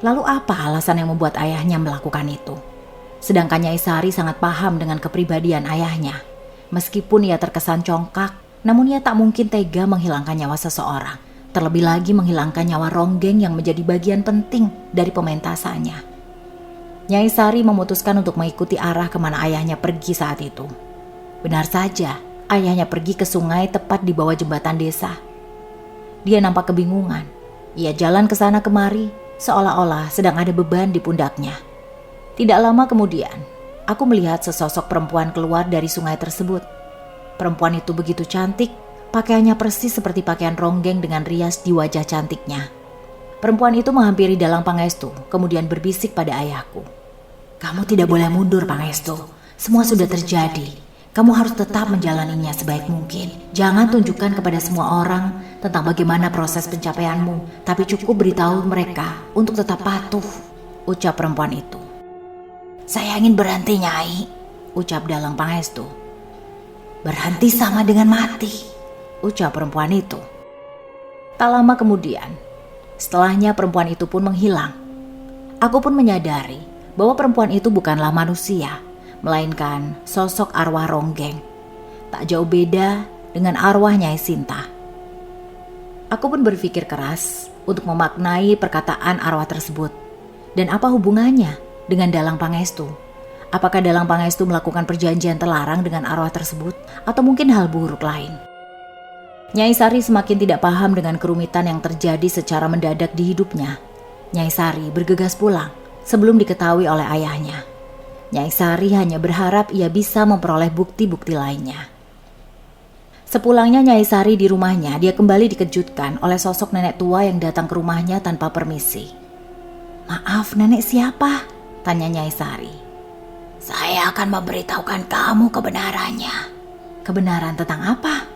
Speaker 1: Lalu apa alasan yang membuat ayahnya melakukan itu? Sedangkan Nyai Sari sangat paham dengan kepribadian ayahnya. Meskipun ia terkesan congkak, namun ia tak mungkin tega menghilangkan nyawa seseorang. Terlebih lagi menghilangkan nyawa ronggeng yang menjadi bagian penting dari pementasannya. Nyai Sari memutuskan untuk mengikuti arah kemana ayahnya pergi saat itu. Benar saja, ayahnya pergi ke sungai tepat di bawah jembatan desa. Dia nampak kebingungan. Ia jalan ke sana kemari, seolah-olah sedang ada beban di pundaknya. Tidak lama kemudian, aku melihat sesosok perempuan keluar dari sungai tersebut. Perempuan itu begitu cantik, pakaiannya persis seperti pakaian ronggeng dengan rias di wajah cantiknya. Perempuan itu menghampiri Dalang Pangestu, kemudian berbisik pada ayahku.
Speaker 2: Kamu tidak boleh mundur, Pangestu. Semua sudah terjadi. Kamu harus tetap menjalaninya sebaik mungkin. Jangan tunjukkan kepada semua orang tentang bagaimana proses pencapaianmu, tapi cukup beritahu mereka untuk tetap patuh,
Speaker 1: ucap perempuan itu.
Speaker 2: Saya ingin berhenti, Nyai, ucap Dalang Pangestu. Berhenti sama dengan mati,
Speaker 1: ucap perempuan itu. Tak lama kemudian, setelahnya perempuan itu pun menghilang.
Speaker 2: Aku pun menyadari bahwa perempuan itu bukanlah manusia, melainkan sosok arwah ronggeng. Tak jauh beda dengan arwah Nyai Sinta. Aku pun berpikir keras untuk memaknai perkataan arwah tersebut. Dan apa hubungannya dengan Dalang Pangestu? Apakah Dalang Pangestu melakukan perjanjian terlarang dengan arwah tersebut? Atau mungkin hal buruk lain? Nyai Sari semakin tidak paham dengan kerumitan yang terjadi secara mendadak di hidupnya. Nyai Sari bergegas pulang sebelum diketahui oleh ayahnya. Nyai Sari hanya berharap ia bisa memperoleh bukti-bukti lainnya. Sepulangnya Nyai Sari di rumahnya, dia kembali dikejutkan oleh sosok nenek tua yang datang ke rumahnya tanpa permisi. "Maaf, nenek siapa?" tanya Nyai Sari. "Saya akan memberitahukan kamu kebenarannya." "Kebenaran tentang apa?"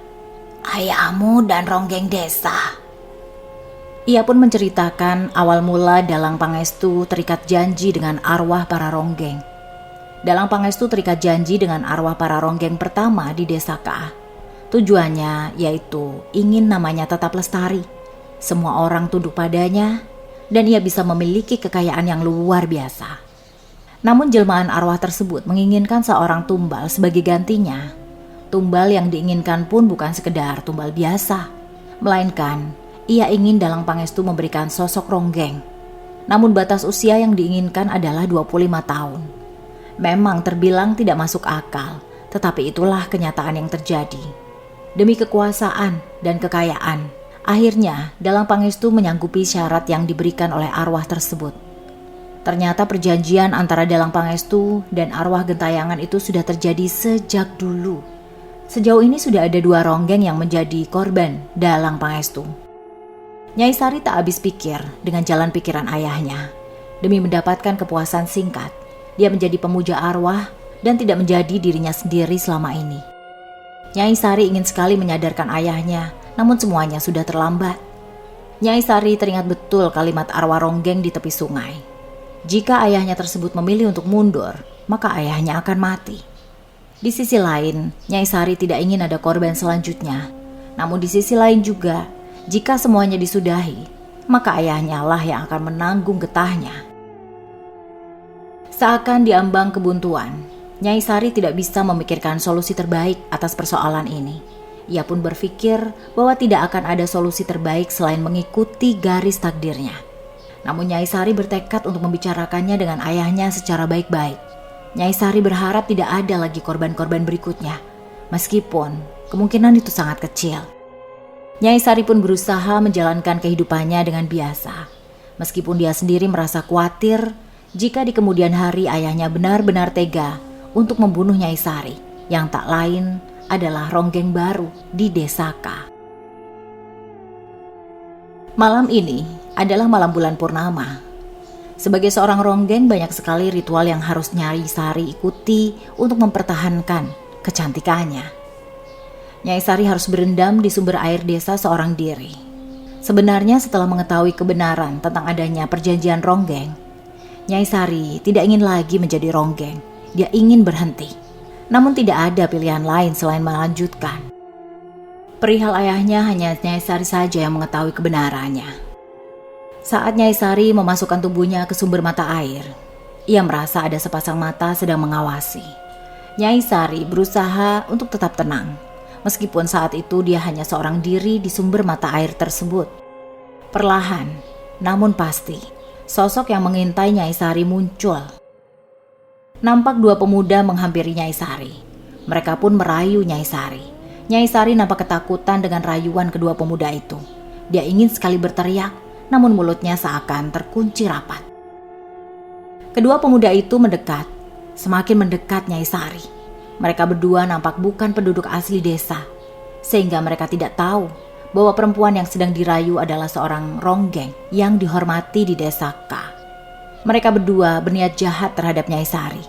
Speaker 2: "Ayahmu dan ronggeng desa." Ia pun menceritakan awal mula Dalang Pangestu terikat janji dengan arwah para ronggeng. Dalang Pangestu terikat janji dengan arwah para ronggeng pertama di desa Ka. Tujuannya yaitu ingin namanya tetap lestari. Semua orang tunduk padanya dan ia bisa memiliki kekayaan yang luar biasa. Namun jelmaan arwah tersebut menginginkan seorang tumbal sebagai gantinya. Tumbal yang diinginkan pun bukan sekedar tumbal biasa, melainkan ia ingin Dalang Pangestu memberikan sosok ronggeng. Namun batas usia yang diinginkan adalah 25 tahun. Memang terbilang tidak masuk akal, tetapi itulah kenyataan yang terjadi. Demi kekuasaan dan kekayaan, akhirnya Dalang Pangestu menyanggupi syarat yang diberikan oleh arwah tersebut. Ternyata perjanjian antara Dalang Pangestu dan arwah gentayangan itu sudah terjadi sejak dulu. Sejauh ini sudah ada 2 ronggeng yang menjadi korban Dalang Pangestu. Nyai Sari tak habis pikir dengan jalan pikiran ayahnya. Demi mendapatkan kepuasan singkat, dia menjadi pemuja arwah dan tidak menjadi dirinya sendiri selama ini. Nyai Sari ingin sekali menyadarkan ayahnya, namun semuanya sudah terlambat. Nyai Sari teringat betul kalimat arwah ronggeng di tepi sungai. Jika ayahnya tersebut memilih untuk mundur, maka ayahnya akan mati. Di sisi lain, Nyai Sari tidak ingin ada korban selanjutnya. Namun di sisi lain juga, jika semuanya disudahi, maka ayahnya lah yang akan menanggung getahnya. Seakan diambang kebuntuan, Nyai Sari tidak bisa memikirkan solusi terbaik atas persoalan ini. Ia pun berpikir bahwa tidak akan ada solusi terbaik selain mengikuti garis takdirnya. Namun Nyai Sari bertekad untuk membicarakannya dengan ayahnya secara baik-baik. Nyai Sari berharap tidak ada lagi korban-korban berikutnya, meskipun kemungkinan itu sangat kecil. Nyai Sari pun berusaha menjalankan kehidupannya dengan biasa, meskipun dia sendiri merasa khawatir jika di kemudian hari ayahnya benar-benar tega untuk membunuh Nyai Sari, yang tak lain adalah ronggeng baru di desa Ka. Malam ini adalah malam bulan purnama. Sebagai seorang ronggeng, banyak sekali ritual yang harus Nyai Sari ikuti untuk mempertahankan kecantikannya. Nyai Sari harus berendam di sumber air desa seorang diri. Sebenarnya setelah mengetahui kebenaran tentang adanya perjanjian ronggeng, Nyai Sari tidak ingin lagi menjadi ronggeng. Dia ingin berhenti. Namun tidak ada pilihan lain selain melanjutkan. Perihal ayahnya hanya Nyai Sari saja yang mengetahui kebenarannya. Saat Nyai Sari memasukkan tubuhnya ke sumber mata air, ia merasa ada sepasang mata sedang mengawasi. Nyai Sari berusaha untuk tetap tenang, meskipun saat itu dia hanya seorang diri di sumber mata air tersebut. Perlahan, namun pasti, sosok yang mengintai Nyai Sari muncul. Nampak 2 pemuda menghampiri Nyai Sari. Mereka pun merayu Nyai Sari. Nyai Sari nampak ketakutan dengan rayuan kedua pemuda itu. Dia ingin sekali berteriak, namun mulutnya seakan terkunci rapat. Kedua pemuda itu mendekat, semakin mendekat Nyai Sari. Mereka berdua nampak bukan penduduk asli desa, sehingga mereka tidak tahu bahwa perempuan yang sedang dirayu adalah seorang ronggeng yang dihormati di desa Ka. Mereka berdua berniat jahat terhadap Nyai Sari.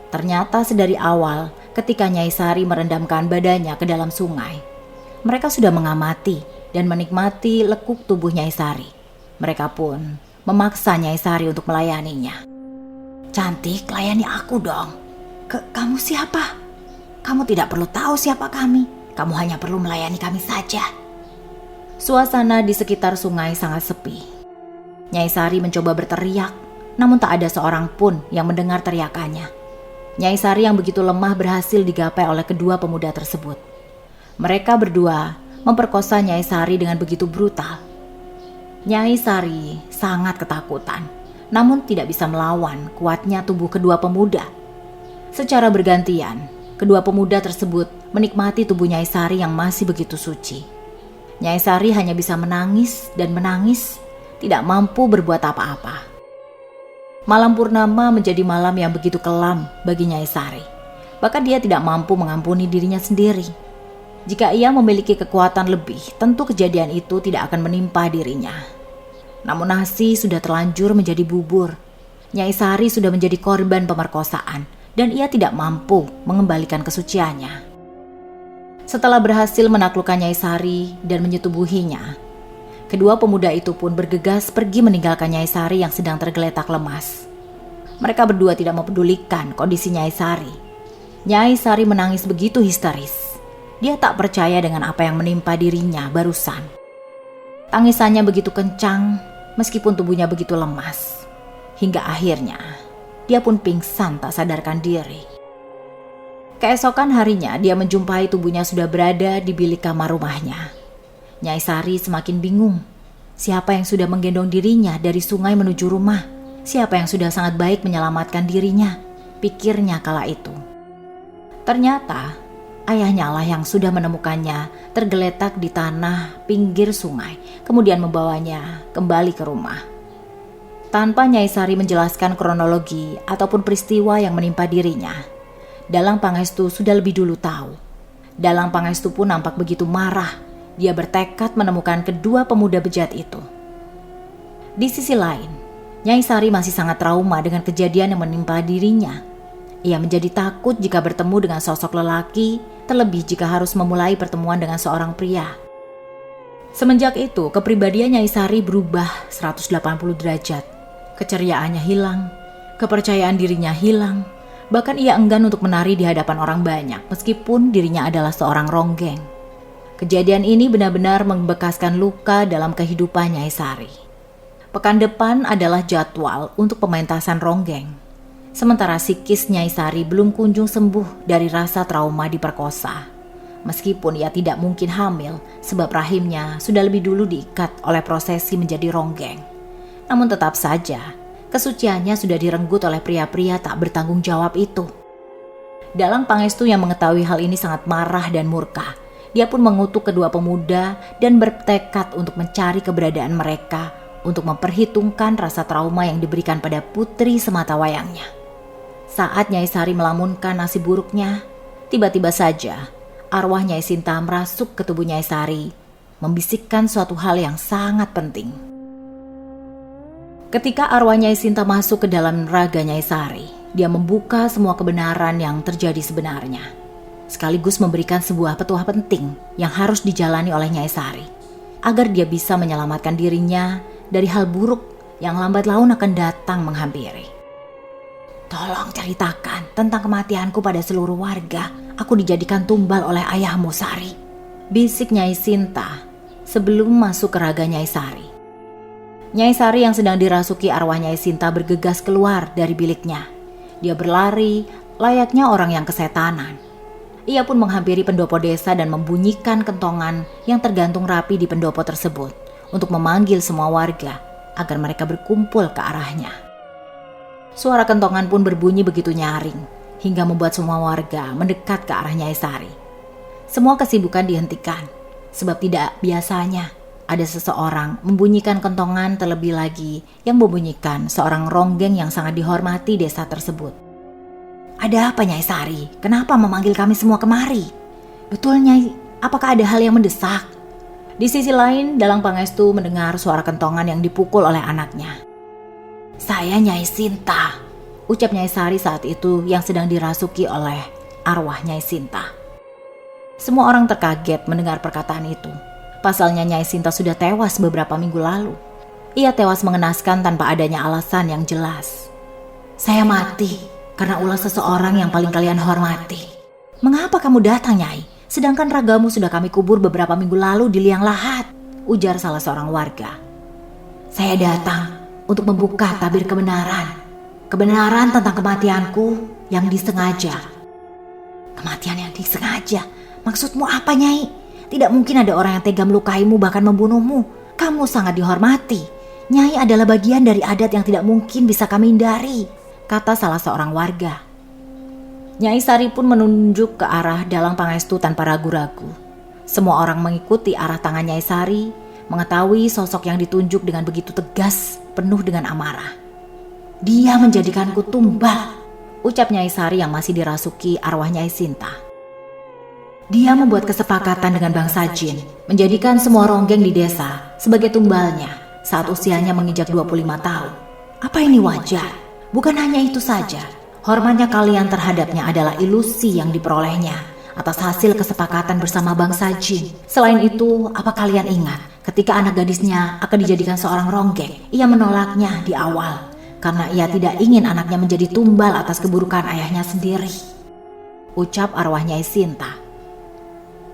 Speaker 2: Ternyata sedari awal ketika Nyai Sari merendamkan badannya ke dalam sungai, mereka sudah mengamati dan menikmati lekuk tubuh Nyai Sari. Mereka pun memaksa Nyai Sari untuk melayaninya. "Cantik, layani aku dong." Kamu siapa? Kamu tidak perlu tahu siapa kami. Kamu hanya perlu melayani kami saja." Suasana di sekitar sungai sangat sepi. Nyai Sari mencoba berteriak,
Speaker 1: namun tak ada seorang pun yang mendengar teriakannya. Nyai Sari yang begitu lemah berhasil digapai oleh kedua pemuda tersebut. Mereka berdua memperkosa Nyai Sari dengan begitu brutal. Nyai Sari sangat ketakutan, namun tidak bisa melawan kuatnya tubuh kedua pemuda. Secara bergantian, kedua pemuda tersebut menikmati tubuh Nyai Sari yang masih begitu suci. Nyai Sari hanya bisa menangis dan menangis, tidak mampu berbuat apa-apa. Malam purnama menjadi malam yang begitu kelam bagi Nyai Sari. Bahkan dia tidak mampu mengampuni dirinya sendiri. Jika ia memiliki kekuatan lebih, tentu kejadian itu tidak akan menimpa dirinya. Namun nasi sudah terlanjur menjadi bubur. Nyai Sari sudah menjadi korban pemerkosaan dan ia tidak mampu mengembalikan kesuciannya. Setelah berhasil menaklukkan Nyai Sari dan menyetubuhinya, kedua pemuda itu pun bergegas pergi meninggalkan Nyai Sari yang sedang tergeletak lemas. Mereka berdua tidak mempedulikan kondisi Nyai Sari. Nyai Sari menangis begitu histeris. Dia tak percaya dengan apa yang menimpa dirinya barusan. Tangisannya begitu kencang meskipun tubuhnya begitu lemas. Hingga akhirnya dia pun pingsan tak sadarkan diri. Keesokan harinya dia menjumpai tubuhnya sudah berada di bilik kamar rumahnya. Nyai Sari semakin bingung. Siapa yang sudah menggendong dirinya dari sungai menuju rumah? Siapa yang sudah sangat baik menyelamatkan dirinya? Pikirnya kala itu. Ternyata ayahnya lah yang sudah menemukannya tergeletak di tanah pinggir sungai, kemudian membawanya kembali ke rumah. Tanpa Nyai Sari menjelaskan kronologi ataupun peristiwa yang menimpa dirinya, Dalang Pangestu sudah lebih dulu tahu. Dalang Pangestu pun nampak begitu marah. Dia bertekad menemukan kedua pemuda bejat itu. Di sisi lain, Nyai Sari masih sangat trauma dengan kejadian yang menimpa dirinya. Ia menjadi takut jika bertemu dengan sosok lelaki, terlebih jika harus memulai pertemuan dengan seorang pria. Semenjak itu, kepribadian Nyai Sari berubah 180 derajat. Keceriaannya hilang, kepercayaan dirinya hilang. Bahkan ia enggan untuk menari di hadapan orang banyak meskipun dirinya adalah seorang ronggeng. Kejadian ini benar-benar membekaskan luka dalam kehidupan Nyai Sari. Pekan depan adalah jadwal untuk pementasan ronggeng. Sementara psikis Nyai Sari belum kunjung sembuh dari rasa trauma diperkosa. Meskipun ia tidak mungkin hamil sebab rahimnya sudah lebih dulu diikat oleh prosesi menjadi ronggeng. Namun tetap saja, kesuciannya sudah direnggut oleh pria-pria tak bertanggung jawab itu. Dalang Pangestu yang mengetahui hal ini sangat marah dan murka. Dia pun mengutuk kedua pemuda dan bertekad untuk mencari keberadaan mereka untuk memperhitungkan rasa trauma yang diberikan pada putri sematawayangnya. Saat Nyai Sari melamunkan nasib buruknya, tiba-tiba saja arwah Nyai Sinta merasuk ke tubuh Nyai Sari, membisikkan suatu hal yang sangat penting. Ketika arwah Nyai Sinta masuk ke dalam raga Nyai Sari, dia membuka semua kebenaran yang terjadi sebenarnya, sekaligus memberikan sebuah petuah penting yang harus dijalani oleh Nyai Sari, agar dia bisa menyelamatkan dirinya dari hal buruk yang lambat laun akan datang menghampiri. Tolong ceritakan tentang kematianku pada seluruh warga. Aku dijadikan tumbal oleh ayahmu, Sari, bisik Nyai Sinta sebelum masuk ke raga Nyai Sari. Nyai Sari yang sedang dirasuki arwah Nyai Sinta bergegas keluar dari biliknya. Dia berlari layaknya orang yang kesetanan. Ia pun menghampiri pendopo desa dan membunyikan kentongan yang tergantung rapi di pendopo tersebut untuk memanggil semua warga agar mereka berkumpul ke arahnya. Suara kentongan pun berbunyi begitu nyaring hingga membuat semua warga mendekat ke arah Nyai Sari. Semua kesibukan dihentikan sebab tidak biasanya ada seseorang membunyikan kentongan, terlebih lagi yang membunyikan seorang ronggeng yang sangat dihormati desa tersebut. Ada apa Nyai Sari? Kenapa memanggil kami semua kemari? Betul Nyai, apakah ada hal yang mendesak? Di sisi lain, Dalang Pangestu mendengar suara kentongan yang dipukul oleh anaknya. Saya Nyai Sinta, ucap Nyai Sari saat itu yang sedang dirasuki oleh arwah Nyai Sinta. Semua orang terkaget mendengar perkataan itu. Pasalnya Nyai Sinta sudah tewas beberapa minggu lalu. Ia tewas mengenaskan tanpa adanya alasan yang jelas. Saya mati karena ulah seseorang yang paling kalian hormati. Mengapa kamu datang Nyai? Sedangkan ragamu sudah kami kubur beberapa minggu lalu di liang lahat, ujar salah seorang warga. Saya datang
Speaker 2: untuk membuka tabir kebenaran. Kebenaran tentang kematianku yang disengaja. Kematian yang disengaja? Maksudmu apa, Nyai? Tidak mungkin ada orang yang tega melukaimu bahkan membunuhmu. Kamu sangat dihormati. Nyai adalah bagian dari adat yang tidak mungkin bisa kami hindari, kata salah seorang warga. Nyai Sari pun menunjuk ke arah Dalang Pangestu tanpa ragu-ragu. Semua orang mengikuti arah tangan Nyai Sari, mengetahui sosok yang ditunjuk dengan begitu tegas, penuh dengan amarah. Dia menjadikanku tumbal, ucap Nyai Sari yang masih dirasuki arwah Nyai Sinta. Dia membuat kesepakatan dengan bangsa jin, menjadikan semua ronggeng di desa sebagai tumbalnya saat usianya menginjak 25 tahun. Apa ini wajar? Bukan hanya itu saja, hormatnya kalian terhadapnya adalah ilusi yang diperolehnya atas hasil kesepakatan bersama bangsa jin. Selain itu, apa kalian ingat ketika anak gadisnya akan dijadikan seorang ronggeng, ia menolaknya di awal karena ia tidak ingin anaknya menjadi tumbal atas keburukan ayahnya sendiri, ucap arwah Nyai Sinta.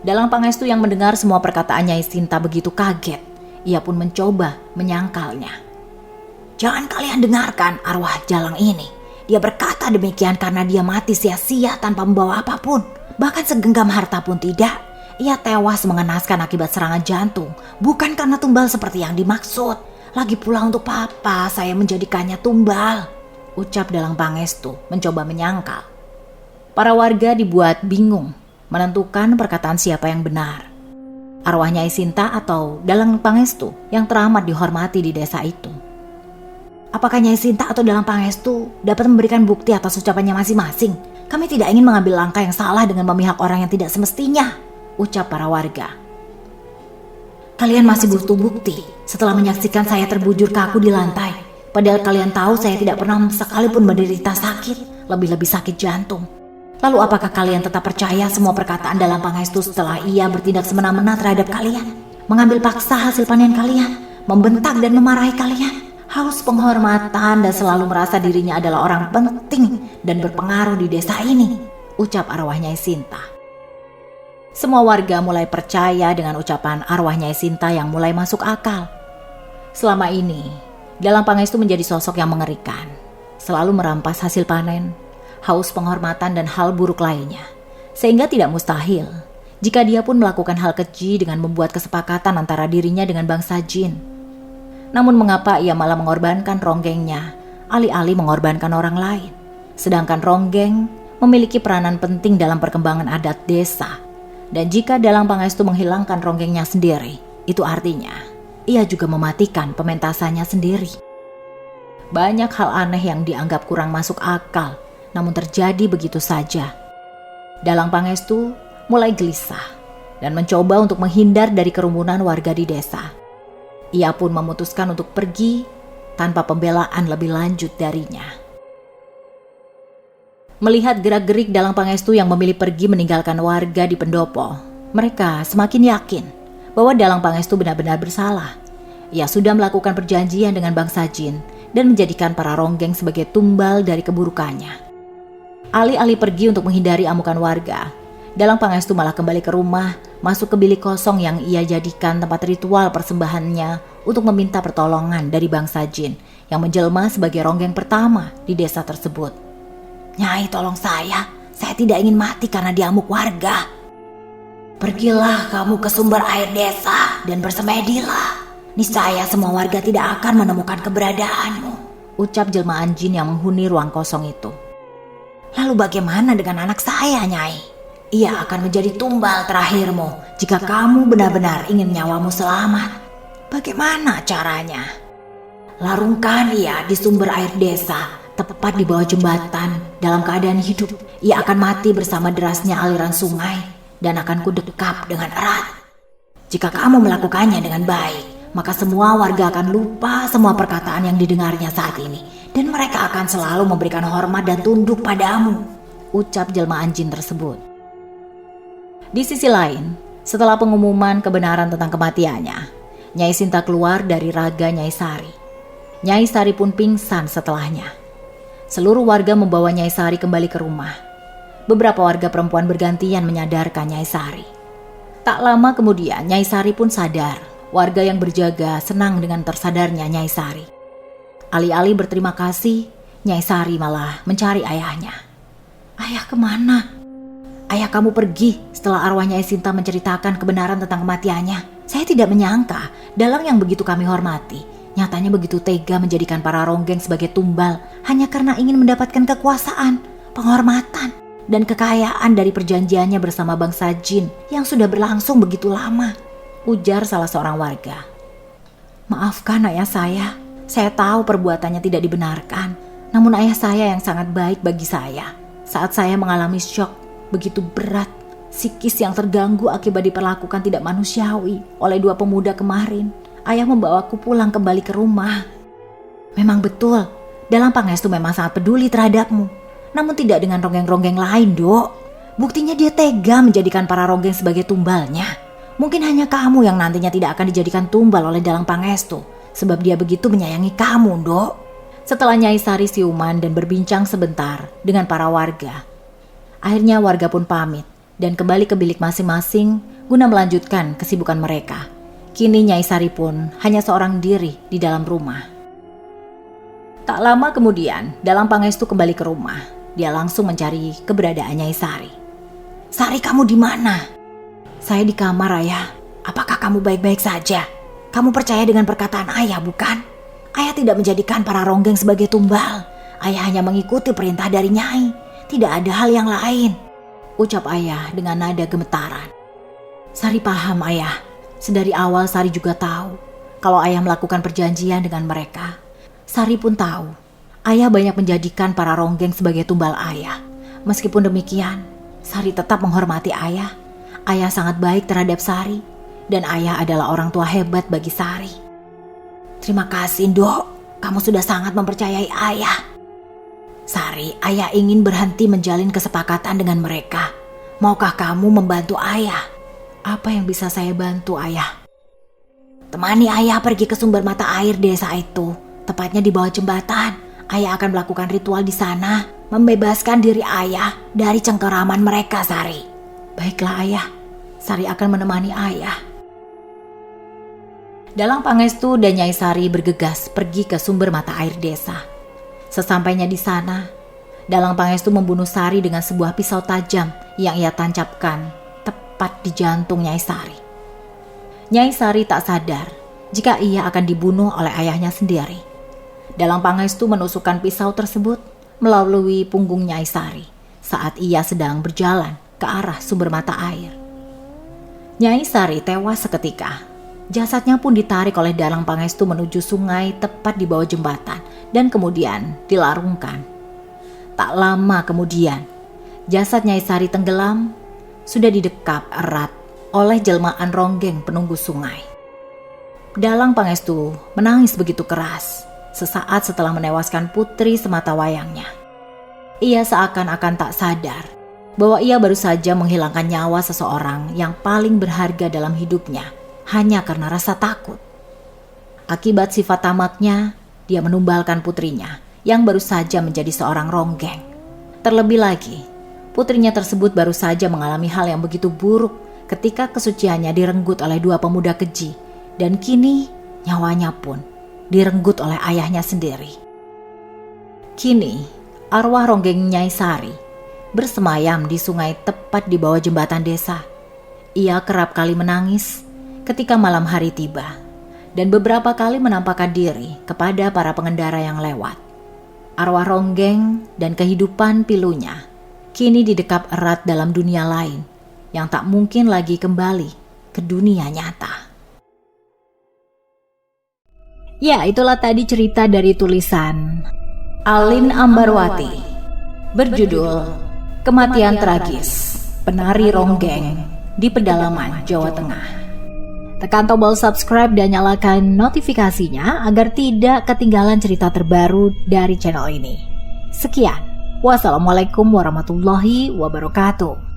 Speaker 2: Dalang Pangestu yang mendengar semua perkataan Nyai Sinta begitu kaget. Ia pun mencoba menyangkalnya. Jangan kalian dengarkan arwah Jalang ini. Dia berkata demikian karena dia mati sia-sia tanpa membawa apapun. Bahkan segenggam harta pun tidak. Ia tewas mengenaskan akibat serangan jantung, bukan karena tumbal seperti yang dimaksud. Lagi pula untuk papa saya menjadikannya tumbal, ucap Dalang Pangestu mencoba menyangkal. Para warga dibuat bingung menentukan perkataan siapa yang benar. Arwah Nyai Sinta atau Dalang Pangestu yang teramat dihormati di desa itu. Apakah Nyai Sinta atau Dalang Pangestu dapat memberikan bukti atas ucapannya masing-masing? Kami tidak ingin mengambil langkah yang salah dengan memihak orang yang tidak semestinya, ucap para warga. Kalian masih butuh bukti setelah menyaksikan saya terbujur kaku di lantai. Padahal kalian tahu saya tidak pernah sekalipun menderita sakit, lebih-lebih sakit jantung. Lalu apakah kalian tetap percaya semua perkataan Dalang Pangestu setelah ia bertindak semena-mena terhadap kalian? Mengambil paksa hasil panen kalian, membentak dan memarahi kalian? Haus penghormatan dan selalu merasa dirinya adalah orang penting dan berpengaruh di desa ini, ucap arwah Nyai Sinta. Semua warga mulai percaya dengan ucapan arwah Nyai Sinta yang mulai masuk akal. Selama ini, Dalang Pangestu menjadi sosok yang mengerikan. Selalu merampas hasil panen, haus penghormatan dan hal buruk lainnya. Sehingga tidak mustahil jika dia pun melakukan hal keji dengan membuat kesepakatan antara dirinya dengan bangsa jin. Namun mengapa ia malah mengorbankan ronggengnya, alih-alih mengorbankan orang lain? Sedangkan ronggeng memiliki peranan penting dalam perkembangan adat desa. Dan jika Dalang Pangestu menghilangkan ronggengnya sendiri, itu artinya ia juga mematikan pementasannya sendiri. Banyak hal aneh yang dianggap kurang masuk akal, namun terjadi begitu saja. Dalang Pangestu mulai gelisah dan mencoba untuk menghindar dari kerumunan warga di desa. Ia pun memutuskan untuk pergi tanpa pembelaan lebih lanjut darinya. Melihat gerak-gerik Dalang Pangestu yang memilih pergi meninggalkan warga di pendopo, mereka semakin yakin bahwa Dalang Pangestu benar-benar bersalah. Ia sudah melakukan perjanjian dengan bangsa jin dan menjadikan para ronggeng sebagai tumbal dari keburukannya. Alih-alih pergi untuk menghindari amukan warga, Dalang Pangestu malah kembali ke rumah, masuk ke bilik kosong yang ia jadikan tempat ritual persembahannya untuk meminta pertolongan dari bangsa jin yang menjelma sebagai ronggeng pertama di desa tersebut. Nyai, tolong saya tidak ingin mati karena diamuk warga. Pergilah kamu ke sumber air desa dan bersemedilah. Niscaya semua warga tidak akan menemukan keberadaanmu, ucap jelmaan jin yang menghuni ruang kosong itu. Lalu bagaimana dengan anak saya, Nyai? Ia akan menjadi tumbal terakhirmu jika kamu benar-benar ingin nyawamu selamat. Bagaimana caranya? Larungkan ia di sumber air desa, tepat di bawah jembatan, dalam keadaan hidup. Ia akan mati bersama derasnya aliran sungai dan akan kudekap dengan erat. Jika kamu melakukannya dengan baik, maka semua warga akan lupa semua perkataan yang didengarnya saat ini, dan mereka akan selalu memberikan hormat dan tunduk padamu, ucap jelmaan jin tersebut. Di sisi lain, setelah pengumuman kebenaran tentang kematiannya, Nyai Sinta keluar dari raga Nyai Sari. Nyai Sari pun pingsan setelahnya. Seluruh warga membawa Nyai Sari kembali ke rumah. Beberapa warga perempuan bergantian menyadarkan Nyai Sari. Tak lama kemudian Nyai Sari pun sadar. Warga yang berjaga senang dengan tersadarnya Nyai Sari. Alih-alih berterima kasih, Nyai Sari malah mencari ayahnya. Ayah kemana? Ayah kamu pergi setelah arwah Nyai Sinta menceritakan kebenaran tentang kematiannya. Saya tidak menyangka dalang yang begitu kami hormati nyatanya begitu tega menjadikan para ronggeng sebagai tumbal hanya karena ingin mendapatkan kekuasaan, penghormatan, dan kekayaan dari perjanjiannya bersama bangsa jin yang sudah berlangsung begitu lama, ujar salah seorang warga. Maafkan ayah saya tahu perbuatannya tidak dibenarkan, namun ayah saya yang sangat baik bagi saya. Saat saya mengalami syok begitu berat, psikis yang terganggu akibat diperlakukan tidak manusiawi oleh dua pemuda kemarin, ayah membawaku pulang kembali ke rumah. Memang betul, Dalang Pangestu memang sangat peduli terhadapmu, namun tidak dengan ronggeng-ronggeng lain, Dok. Buktinya dia tega menjadikan para ronggeng sebagai tumbalnya. Mungkin hanya kamu yang nantinya tidak akan dijadikan tumbal oleh Dalang Pangestu, sebab dia begitu menyayangi kamu, Dok. Setelah Nyai Sari siuman dan berbincang sebentar dengan para warga, akhirnya warga pun pamit dan kembali ke bilik masing-masing guna melanjutkan kesibukan mereka. Kini Nyai Sari pun hanya seorang diri di dalam rumah. Tak lama kemudian, Dalang Pangestu kembali ke rumah. Dia langsung mencari keberadaan Nyai Sari. Sari, kamu di mana? Saya di kamar, Ayah. Apakah kamu baik-baik saja? Kamu percaya dengan perkataan ayah, bukan? Ayah tidak menjadikan para ronggeng sebagai tumbal. Ayah hanya mengikuti perintah dari Nyai. Tidak ada hal yang lain, ucap ayah dengan nada gemetaran. Sari paham, Ayah. Sedari awal Sari juga tahu kalau ayah melakukan perjanjian dengan mereka. Sari pun tahu ayah banyak menjadikan para ronggeng sebagai tumbal ayah. Meskipun demikian, Sari tetap menghormati ayah. Ayah sangat baik terhadap Sari, dan ayah adalah orang tua hebat bagi Sari. Terima kasih, Dok. Kamu sudah sangat mempercayai ayah. Sari, ayah ingin berhenti menjalin kesepakatan dengan mereka. Maukah kamu membantu ayah? Apa yang bisa saya bantu, Ayah? Temani ayah pergi ke sumber mata air desa itu, tepatnya di bawah jembatan. Ayah akan melakukan ritual di sana, membebaskan diri ayah dari cengkeraman mereka, Sari. Baiklah, Ayah. Sari akan menemani ayah. Dalang Pangestu dan Nyai Sari bergegas pergi ke sumber mata air desa. Sesampainya di sana, Dalang Pangestu membunuh Sari dengan sebuah pisau tajam yang ia tancapkan tepat di jantung Nyai Sari. Nyai Sari tak sadar jika ia akan dibunuh oleh ayahnya sendiri. Dalang Pangestu menusukkan pisau tersebut melalui punggung Nyai Sari saat ia sedang berjalan ke arah sumber mata air. Nyai Sari tewas seketika. Jasadnya pun ditarik oleh Dalang Pangestu menuju sungai tepat di bawah jembatan dan kemudian dilarungkan. Tak lama kemudian, jasad Nyai Sari tenggelam sudah didekap erat oleh jelmaan ronggeng penunggu sungai. Dalang Pangestu menangis begitu keras sesaat setelah menewaskan putri semata wayangnya. Ia seakan-akan tak sadar bahwa ia baru saja menghilangkan nyawa seseorang yang paling berharga dalam hidupnya hanya karena rasa takut. Akibat sifat tamaknya, dia menumbalkan putrinya yang baru saja menjadi seorang ronggeng. Terlebih lagi, putrinya tersebut baru saja mengalami hal yang begitu buruk ketika kesuciannya direnggut oleh dua pemuda keji, dan kini nyawanya pun direnggut oleh ayahnya sendiri. Kini, arwah ronggeng Nyai Sari bersemayam di sungai tepat di bawah jembatan desa. Ia kerap kali menangis ketika malam hari tiba dan beberapa kali menampakkan diri kepada para pengendara yang lewat. Arwah ronggeng dan kehidupan pilunya kini didekap erat dalam dunia lain yang tak mungkin lagi kembali ke dunia nyata. Ya, itulah tadi cerita dari tulisan Alin Ambarwati berjudul Kematian Tragis Penari Ronggeng di Pedalaman Jawa Tengah. Tekan tombol subscribe dan nyalakan notifikasinya agar tidak ketinggalan cerita terbaru dari channel ini. Sekian, wassalamualaikum warahmatullahi wabarakatuh.